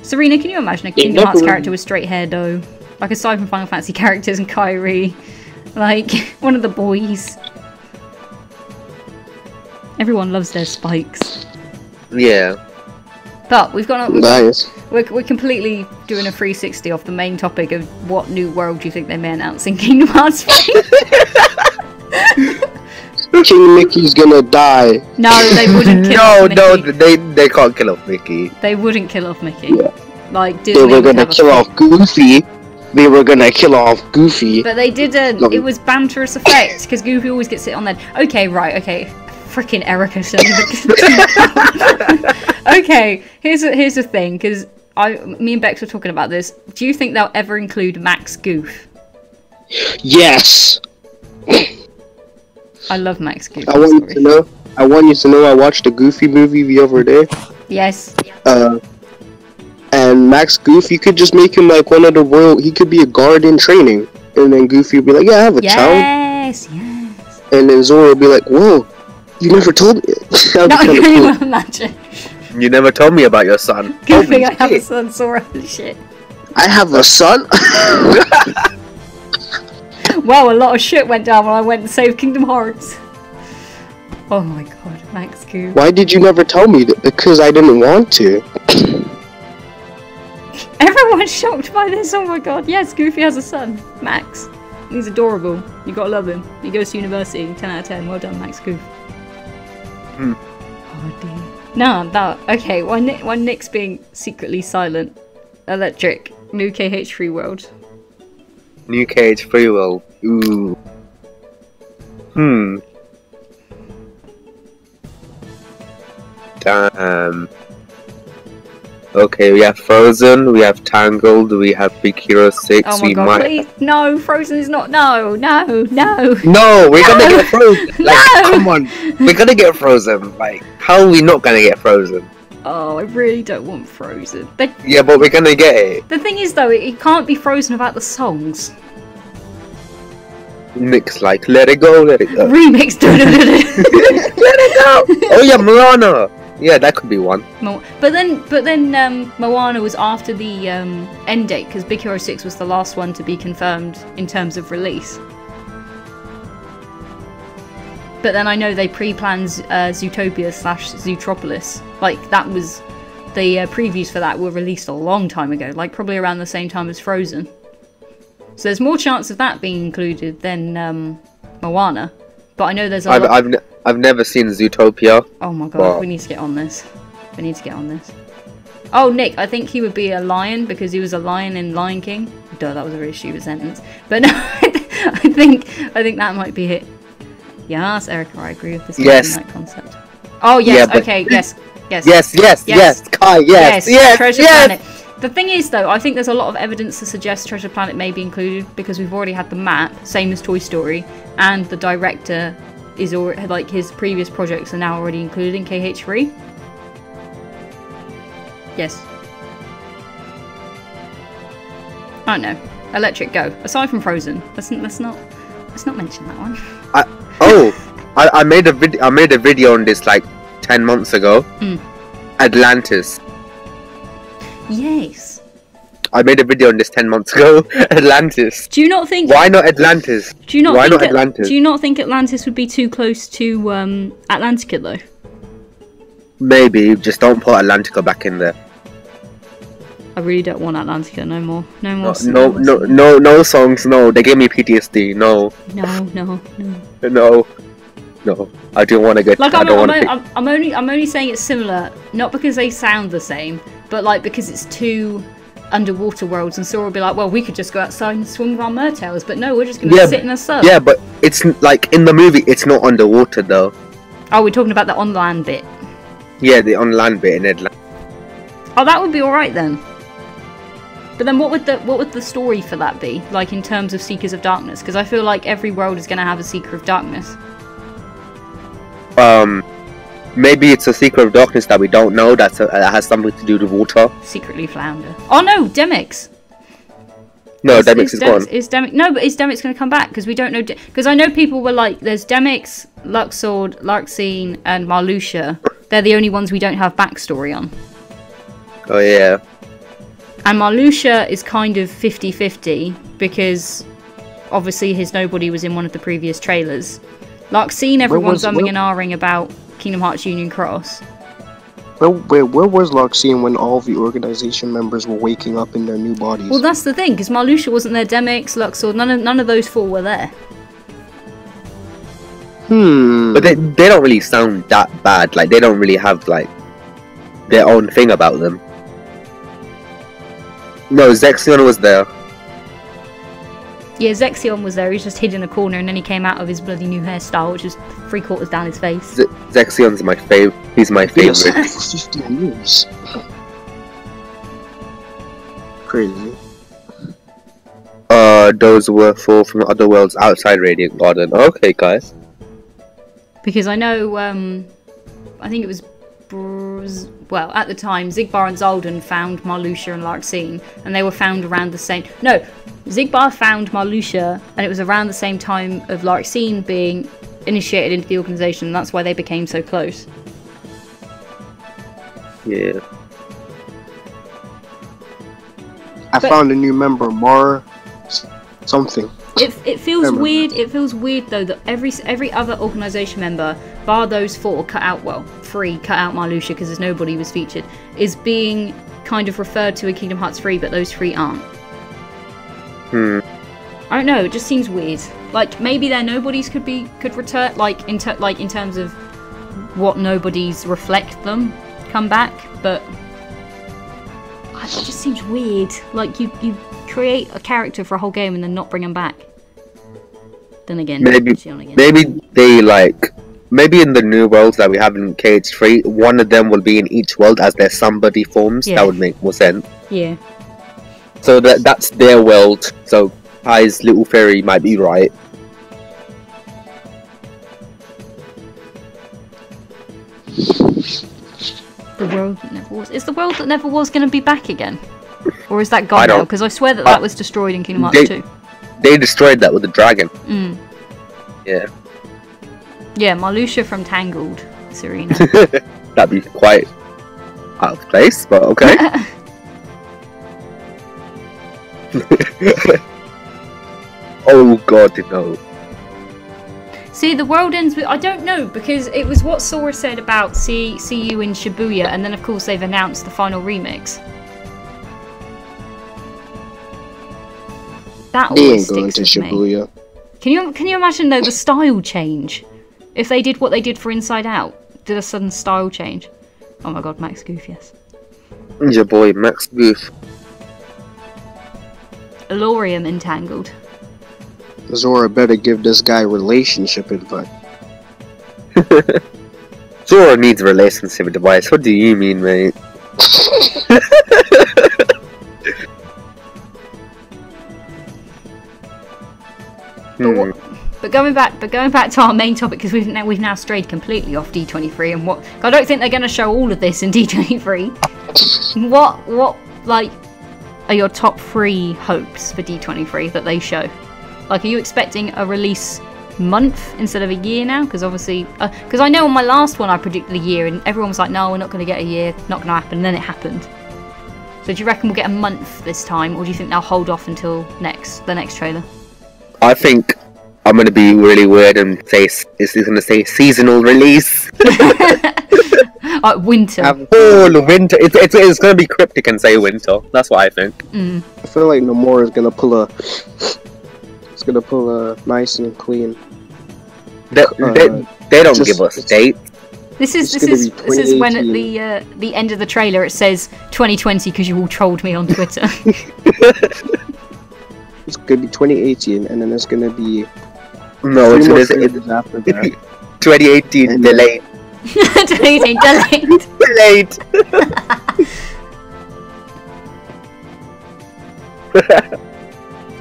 Serena, can you imagine a Kingdom Hearts character with straight hair though? Like aside from Final Fantasy characters and Kairi, like one of the boys. Everyone loves their spikes. Yeah. But we've got nice. We're completely doing a 360 off the main topic of what new world do you think they may announce in Kingdom Hearts 3? King Mickey's gonna die. No, they wouldn't kill off Mickey. No, they can't kill off Mickey. They wouldn't kill off Mickey. Yeah. Like Disney they were gonna kill off Goofy. They were gonna kill off Goofy. But they didn't. It was banterous effect because Goofy always gets it on there. Okay, right. Okay. Freaking Erica. Okay, here's the thing, because me and Bex were talking about this. Do you think they'll ever include Max Goof? Yes. I love Max Goof. I want you to know. I watched a Goofy movie the other day. Yes. And Max Goof, you could just make him like one of the royal. He could be a guard in training, and then Goofy would be like, "Yeah, I have a child." Yes. And then Zora would be like, "Whoa, you never told me." No, I can't even imagine. You never told me about your son. Goofy, I have a son, Zora. Shit. I have a son? Well, a lot of shit went down when I went and saved Kingdom Hearts. Oh my god, Max Goof. Why did you never tell me that? Because I didn't want to. Everyone's shocked by this, oh my god. Yes, Goofy has a son, Max. He's adorable. You gotta love him. He goes to university. 10 out of 10. Well done, Max Goof. Oh dear. No, that okay. Why Nick's being secretly silent? Electric. New KH3 world. New KH3 world. Ooh. Damn. Okay, we have Frozen, we have Tangled, we have Big Hero 6, Oh my we god, might... please! No, Frozen is not. No! No, we're gonna get Frozen! Like, come on! We're gonna get Frozen! Like, how are we not gonna get Frozen? Oh, I really don't want Frozen. Yeah, but we're gonna get it. The thing is, though, it can't be Frozen without the songs. Nick's like, let it go, let it go. Remix! Let it go! Oh yeah, Moana! Yeah, that could be one. But then Moana was after the end date, because Big Hero 6 was the last one to be confirmed in terms of release. But then I know they pre-planned Zootopia / Zootropolis. Like, that was... The previews for that were released a long time ago, like probably around the same time as Frozen. So there's more chance of that being included than Moana. But I know there's a lot... I've never seen Zootopia. Oh my god, we need to get on this. We need to get on this. Oh, Nick, I think he would be a lion because he was a lion in Lion King. Duh, that was a really stupid sentence. But no, I think that might be it. Yes, Erica, I agree with this that concept. Oh yes, yeah, okay, yes. Kai, yes, Treasure Planet. The thing is, though, I think there's a lot of evidence to suggest Treasure Planet may be included because we've already had the map, same as Toy Story, and the director is already, like, his previous projects are now already included in KH3. Yes. I don't know. Electric, go. Aside from Frozen, let's not mention that one. I made a video on this like 10 months ago. Atlantis. Yes. I made a video on this 10 months ago. Atlantis. Do you not think... Why not Atlantis? Do you not Atlantis? Do you not think Atlantis would be too close to Atlantica, though? Maybe. Just don't put Atlantica back in there. I really don't want Atlantica no more. No songs. No, they gave me PTSD. No. No. I don't want to get. Like I'm only saying it's similar, not because they sound the same, but like because it's two underwater worlds, and Sora will be like, well, we could just go outside and swim with our mertails, but no, we're just going to sit in the sun. Yeah, but it's like in the movie, it's not underwater though. Oh, we're talking about the on land bit. Yeah, the on land bit in Atlantis. Oh, that would be all right then. But then what would the story for that be, like in terms of Seekers of Darkness? Because I feel like every world is going to have a Seeker of Darkness. Maybe it's a Seeker of Darkness that we don't know that has something to do with water. Secretly flounder. Oh no, Demix! No, Demix is gone. No, but is Demix going to come back? Because we don't know... Because I know people were like, there's Demix, Luxord, Larxene, and Marluxia. They're the only ones we don't have backstory on. Oh yeah. And Marluxia is kind of 50-50, because obviously his nobody was in one of the previous trailers. Larxene, everyone's umming and ahhing about Kingdom Hearts Union Cross. Where was Larxene when all the organization members were waking up in their new bodies? Well, that's the thing, because Marluxia wasn't there, Demix, Luxord, none of those four were there. But they don't really sound that bad, like they don't really have like their own thing about them. No, Zexion was there. Yeah, Zexion was there, he was just hid in a corner and then he came out of his bloody new hairstyle, which is 3/4 down his face. Zexion's my favourite. He's my favourite. For 15 years. Crazy. Those were four from other worlds outside Radiant Garden. Okay, guys. Because I know, I think it was... Well, at the time, Xigbar and Zoldan found Marluxia and Larxene, and they were found around the same... No, Xigbar found Marluxia, and it was around the same time of Larxene being initiated into the organisation, and that's why they became so close. Yeah. I found a new member, Mar... something. It feels weird. It feels weird though that every other organisation member, bar those four, cut out Marluxia because there's nobody was featured, is being kind of referred to in Kingdom Hearts 3, but those three aren't. I don't know. It just seems weird. Like maybe their nobodies could return. Like in terms of what nobodies reflect them come back, but it just seems weird. Like you create a character for a whole game and then not bring them back. Then again, maybe they like. Maybe in the new worlds that we have in KH3, one of them will be in each world as their somebody forms. Yeah. That would make more sense. Yeah. So that's their world. So Kai's little fairy might be right. The world that never was. Is the world that never was going to be back again? Or is that gone now? Because I swear that was destroyed in Kingdom Hearts 2. They destroyed that with the dragon. Yeah. Yeah, Marluxia from Tangled, Serena. That'd be quite out of place, but okay. Oh god, no. See, the world ends with... I don't know, because it was what Sora said about see you in Shibuya, and then of course they've announced the final remix. That always sticks with Shibuya. Me. Can you imagine though the style change? If they did what they did for Inside Out, did a sudden style change? Oh my god, Max Goof, yes. Your boy, Max Goof. Elorium entangled. Zora better give this guy relationship advice. Zora needs relationship advice. What do you mean, mate? But going back to our main topic, because we've now strayed completely off D23, and I don't think they're going to show all of this in D23. What like are your top 3 hopes for D23 that they show? Like, are you expecting a release month instead of a year now? Because obviously, because I know on my last one I predicted a year, and everyone was like, "No, we're not going to get a year. Not going to happen." And then it happened. So do you reckon we'll get a month this time, or do you think they'll hold off until the next trailer? I think I'm going to be really weird and say it's going to say seasonal release. Winter. Oh, winter. It's going to be cryptic and say winter. That's what I think. I feel like Nomura is going to pull a. It's going to pull a nice and clean. They don't give us dates. This is when at the end of the trailer it says 2020 because you all trolled me on Twitter. It's going to be 2018, and then it's going to be. No, it's after that. 2018 delayed. 2018 delayed. Delayed.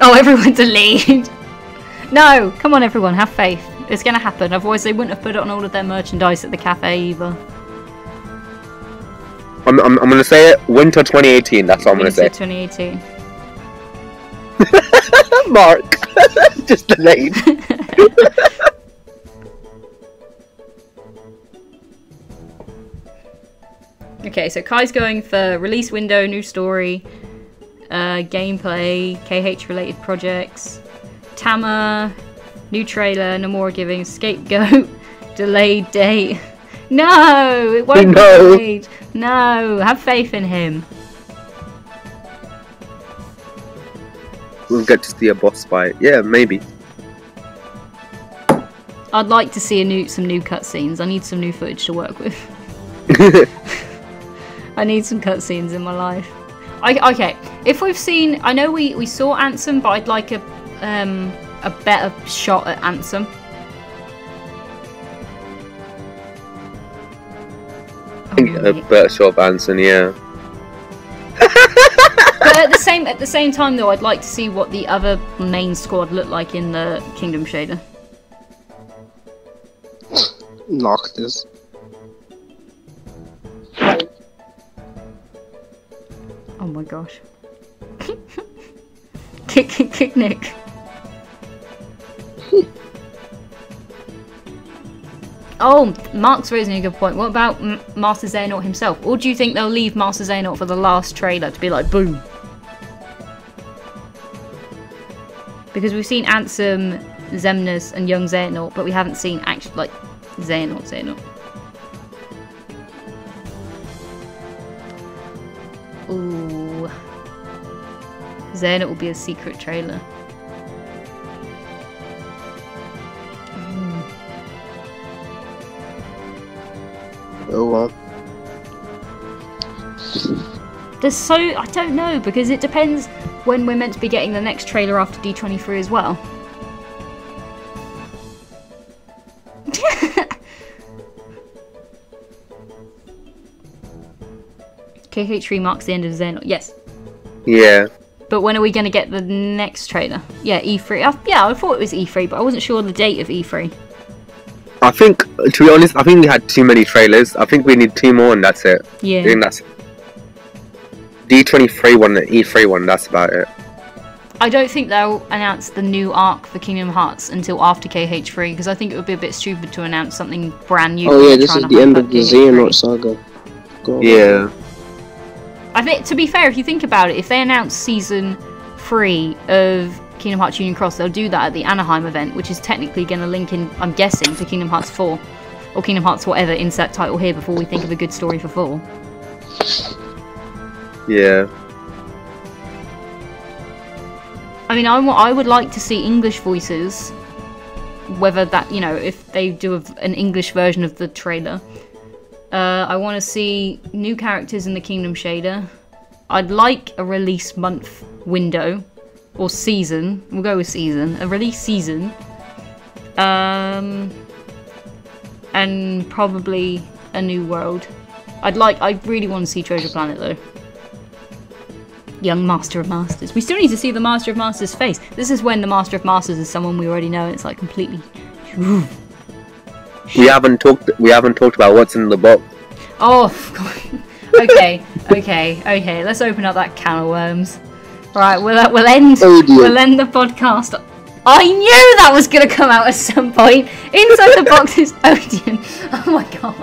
Oh, everyone delayed. No, come on, everyone, have faith. It's going to happen. Otherwise, they wouldn't have put it on all of their merchandise at the cafe either. I'm going to say it. Winter 2018. That's what I'm going to say. Winter 2018. Mark. Just delayed. Okay, so Kai's going for release window, new story, gameplay, KH related projects, Tama, new trailer, Nomura giving scapegoat, delayed date. No, it won't be delayed. No, have faith in him. We'll get to see a boss fight. Yeah, maybe. I'd like to see some new cutscenes. I need some new footage to work with. I need some cutscenes in my life. Okay, if we've seen, I know we saw Ansem, but I'd like a better shot at Ansem. I think a better shot of Ansem, yeah. But at the same time though, I'd like to see what the other main squad looked like in the Kingdom shader. Noctis. Oh my gosh. Kick Nick. Oh, Mark's raising a good point. What about Master Xehanort himself? Or do you think they'll leave Master Xehanort for the last trailer to be like, boom? Because we've seen Ansem, Xemnas, and young Xehanort, but we haven't seen actually, like, Xehanort. Ooh. Xehanort will be a secret trailer. Oh well. I don't know, because it depends when we're meant to be getting the next trailer after D23 as well. KH3 marks the end of Xehanort. Yes. Yeah. But when are we going to get the next trailer? Yeah, E3. Yeah, I thought it was E3, but I wasn't sure the date of E3. I think, to be honest, I think we had too many trailers. I think we need 2 more and that's it. Yeah. I think that's D23 one and E3 one, that's about it. I don't think they'll announce the new arc for Kingdom Hearts until after KH3, because I think it would be a bit stupid to announce something brand new. Oh yeah, this is the end of the Xehanort saga. Yeah. I think, to be fair, if you think about it, if they announce Season 3 of Kingdom Hearts Union Cross, they'll do that at the Anaheim event, which is technically going to link in, I'm guessing, to Kingdom Hearts 4. Or Kingdom Hearts whatever, insert title here before we think of a good story for 4. Yeah. I mean, I would like to see English voices, whether that, you know, if they do an English version of the trailer. I want to see new characters in the Kingdom shader. I'd like a release month window, or season. We'll go with season. A release season. And probably a new world. I really want to see Treasure Planet though. Young Master of Masters. We still need to see the Master of Masters' face. This is when the Master of Masters is someone we already know, and it's like completely. We haven't talked about what's in the box. Oh, God. Okay. Let's open up that can of worms. Right, we'll end the podcast. I knew that was gonna come out at some point. Inside the box is Odeon. Oh my god.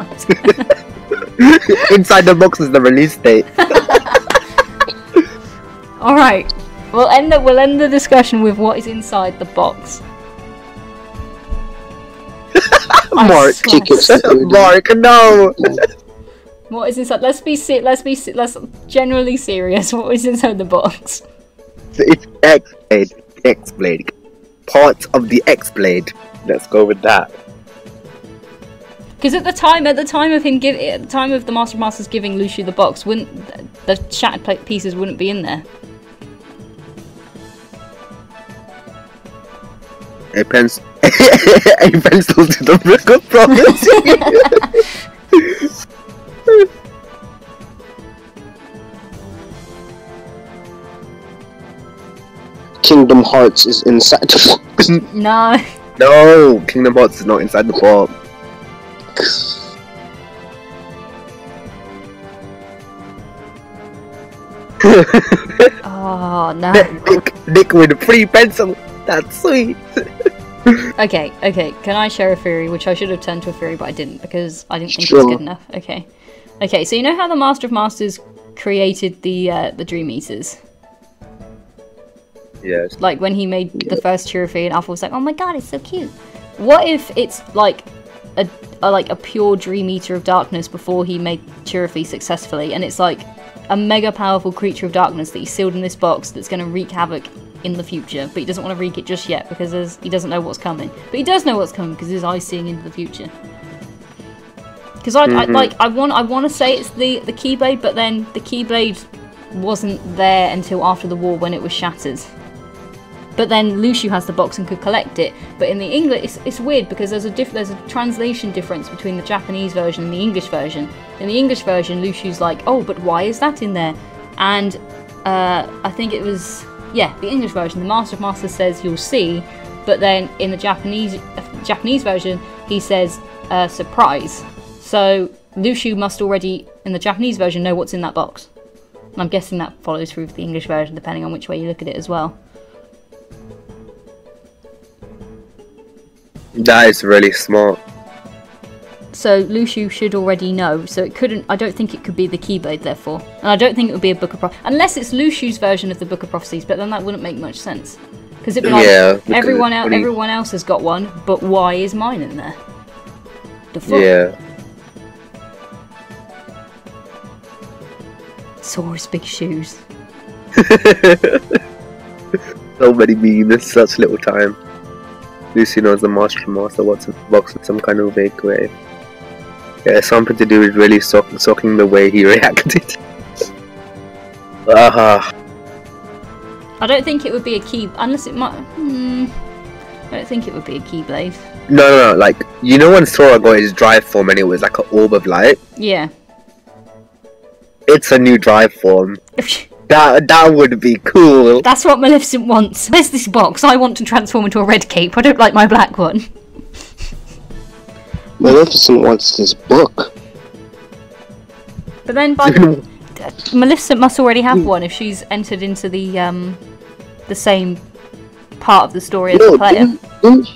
Inside the box is the release date. All right, we'll end the discussion with what is inside the box. Mark, Mark, no. What is inside? Let's generally serious. What is inside the box? It's X-Blade. Parts of the X-Blade. Let's go with that. Because at the time of the Master of Masters giving Lucio the box, wouldn't the shattered pieces wouldn't be in there? A pencil to the Book of Prophecy. Kingdom Hearts is inside the box. No. No, Kingdom Hearts is not inside the box. Oh no. Nick with a free pencil. That's sweet. Okay. Can I share a theory, which I should have turned to a theory, but I didn't because I didn't think it was good enough. Okay. So you know how the Master of Masters created the Dream Eaters? Yes. Like when he made the first Chirruphy, and Alpha was like, "Oh my god, it's so cute." What if it's like a pure Dream Eater of Darkness before he made Chirruphy successfully, and it's like a mega powerful creature of darkness that he's sealed in this box that's going to wreak havoc in the future, but he doesn't want to wreak it just yet because he doesn't know what's coming. But he does know what's coming because his eye's seeing into the future. Because I want to say it's the Keyblade, but then the Keyblade wasn't there until after the war when it was shattered. But then Lucio has the box and could collect it. But in the English, it's weird because there's a translation difference between the Japanese version and the English version. In the English version, Lucio's like, "Oh, but why is that in there?" And I think it was the English version. The Master of Masters says, "You'll see," but then in the Japanese version, he says, "Surprise." So Lucio must already, in the Japanese version, know what's in that box. And I'm guessing that follows through for the English version, depending on which way you look at it as well. That is really smart. So Lucio should already know, so it couldn't. I don't think it could be the Keyblade, therefore, and I don't think it would be a Book of Prophecies, unless it's Lucio's version of the Book of Prophecies. But then that wouldn't make much sense, because it'd be like everyone else has got one, but why is mine in there? The fuck? Yeah. Saurus big shoes. So many memes in such little time. Lucio knows the Master what's in the box in some kind of vague way. Yeah, something to do with really sucking the way he reacted. I don't think it would be a key, unless it might. I don't think it would be a Keyblade. No, like, you know when Sora got his drive form and it was like an orb of light? Yeah. It's a new drive form. That would be cool. That's what Maleficent wants. Where's this box? I want to transform into a red cape. I don't like my black one. Maleficent wants this book. But then Maleficent must already have one if she's entered into the same part of the story as the player. Didn't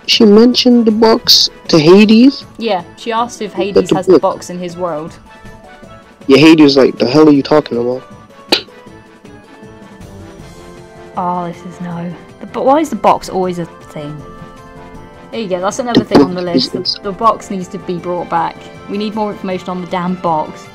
she mention the box to Hades? Yeah, she asked if Hades has the box in his world. Yeah, Hades like, the hell are you talking about? Oh, this is no. But why is the box always a thing? There you go, that's another thing on the list. The box needs to be brought back. We need more information on the damn box.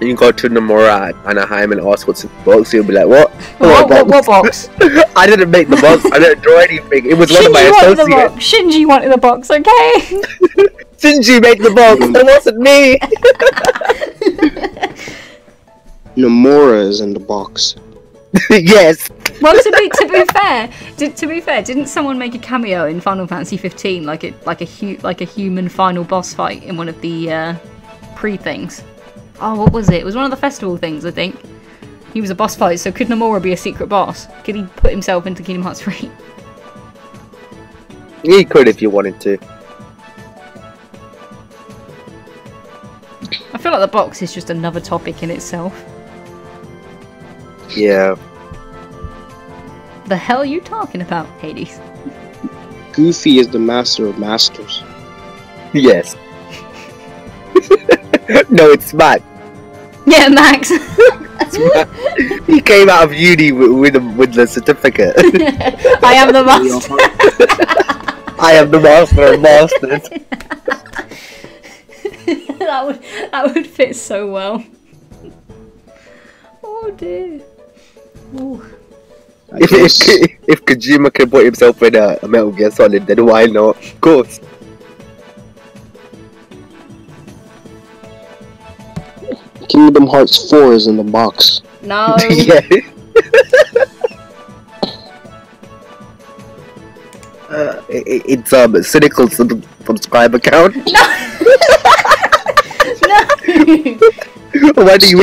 You go to Nomura at Anaheim and ask what's in the box, you'll be like, what? What box? I didn't make the box, I didn't draw anything. It was one of my associates. Shinji wanted the box, okay? Shinji made the box, it wasn't me! Nomura is in the box. Yes! Well, to be fair, didn't someone make a cameo in Final Fantasy 15, like a human final boss fight in one of the pre-things? Oh, what was it? It was one of the festival things, I think. He was a boss fight, so could Nomura be a secret boss? Could he put himself into Kingdom Hearts 3? You could if you wanted to. I feel like the box is just another topic in itself. Yeah. The hell are you talking about, Hades? Goofy is the master of masters. Yes. No, it's Max. Yeah, Max. He came out of uni with the certificate. I am the master. I am the master of masters. that would fit so well. Oh dear. Ooh. If Kojima can put himself in a Metal Gear Solid, then why not? Of course. Kingdom Hearts 4 is in the box. No. Yeah. It's cynical subscribe account. No. When he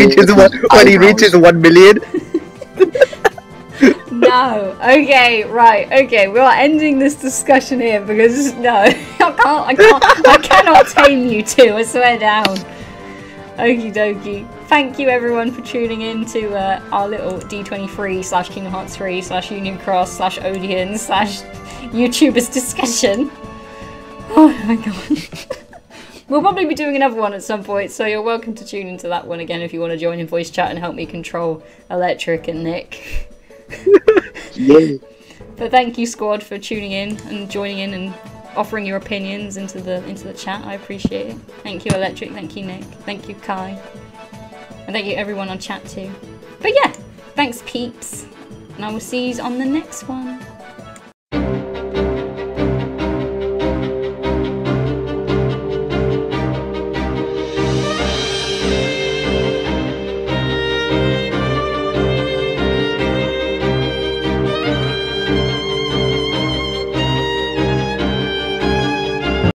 reaches 1 million. No. Okay. Right. Okay. We are ending this discussion here because no, I cannot tame you two. I swear down. Okie dokie. Thank you everyone for tuning in to our little D23 / Kingdom Hearts 3 / Union Cross / Odeon / YouTubers discussion. Oh my god. We'll probably be doing another one at some point, so you're welcome to tune into that one again if you want to join in voice chat and help me control Electric and Nick. Yeah. But thank you, squad, for tuning in and joining in and offering your opinions into the chat. I appreciate it. Thank you, Electric. Thank you, Nick. Thank you, Kai. And thank you everyone on chat too. But yeah, thanks peeps. And I will see you on the next one.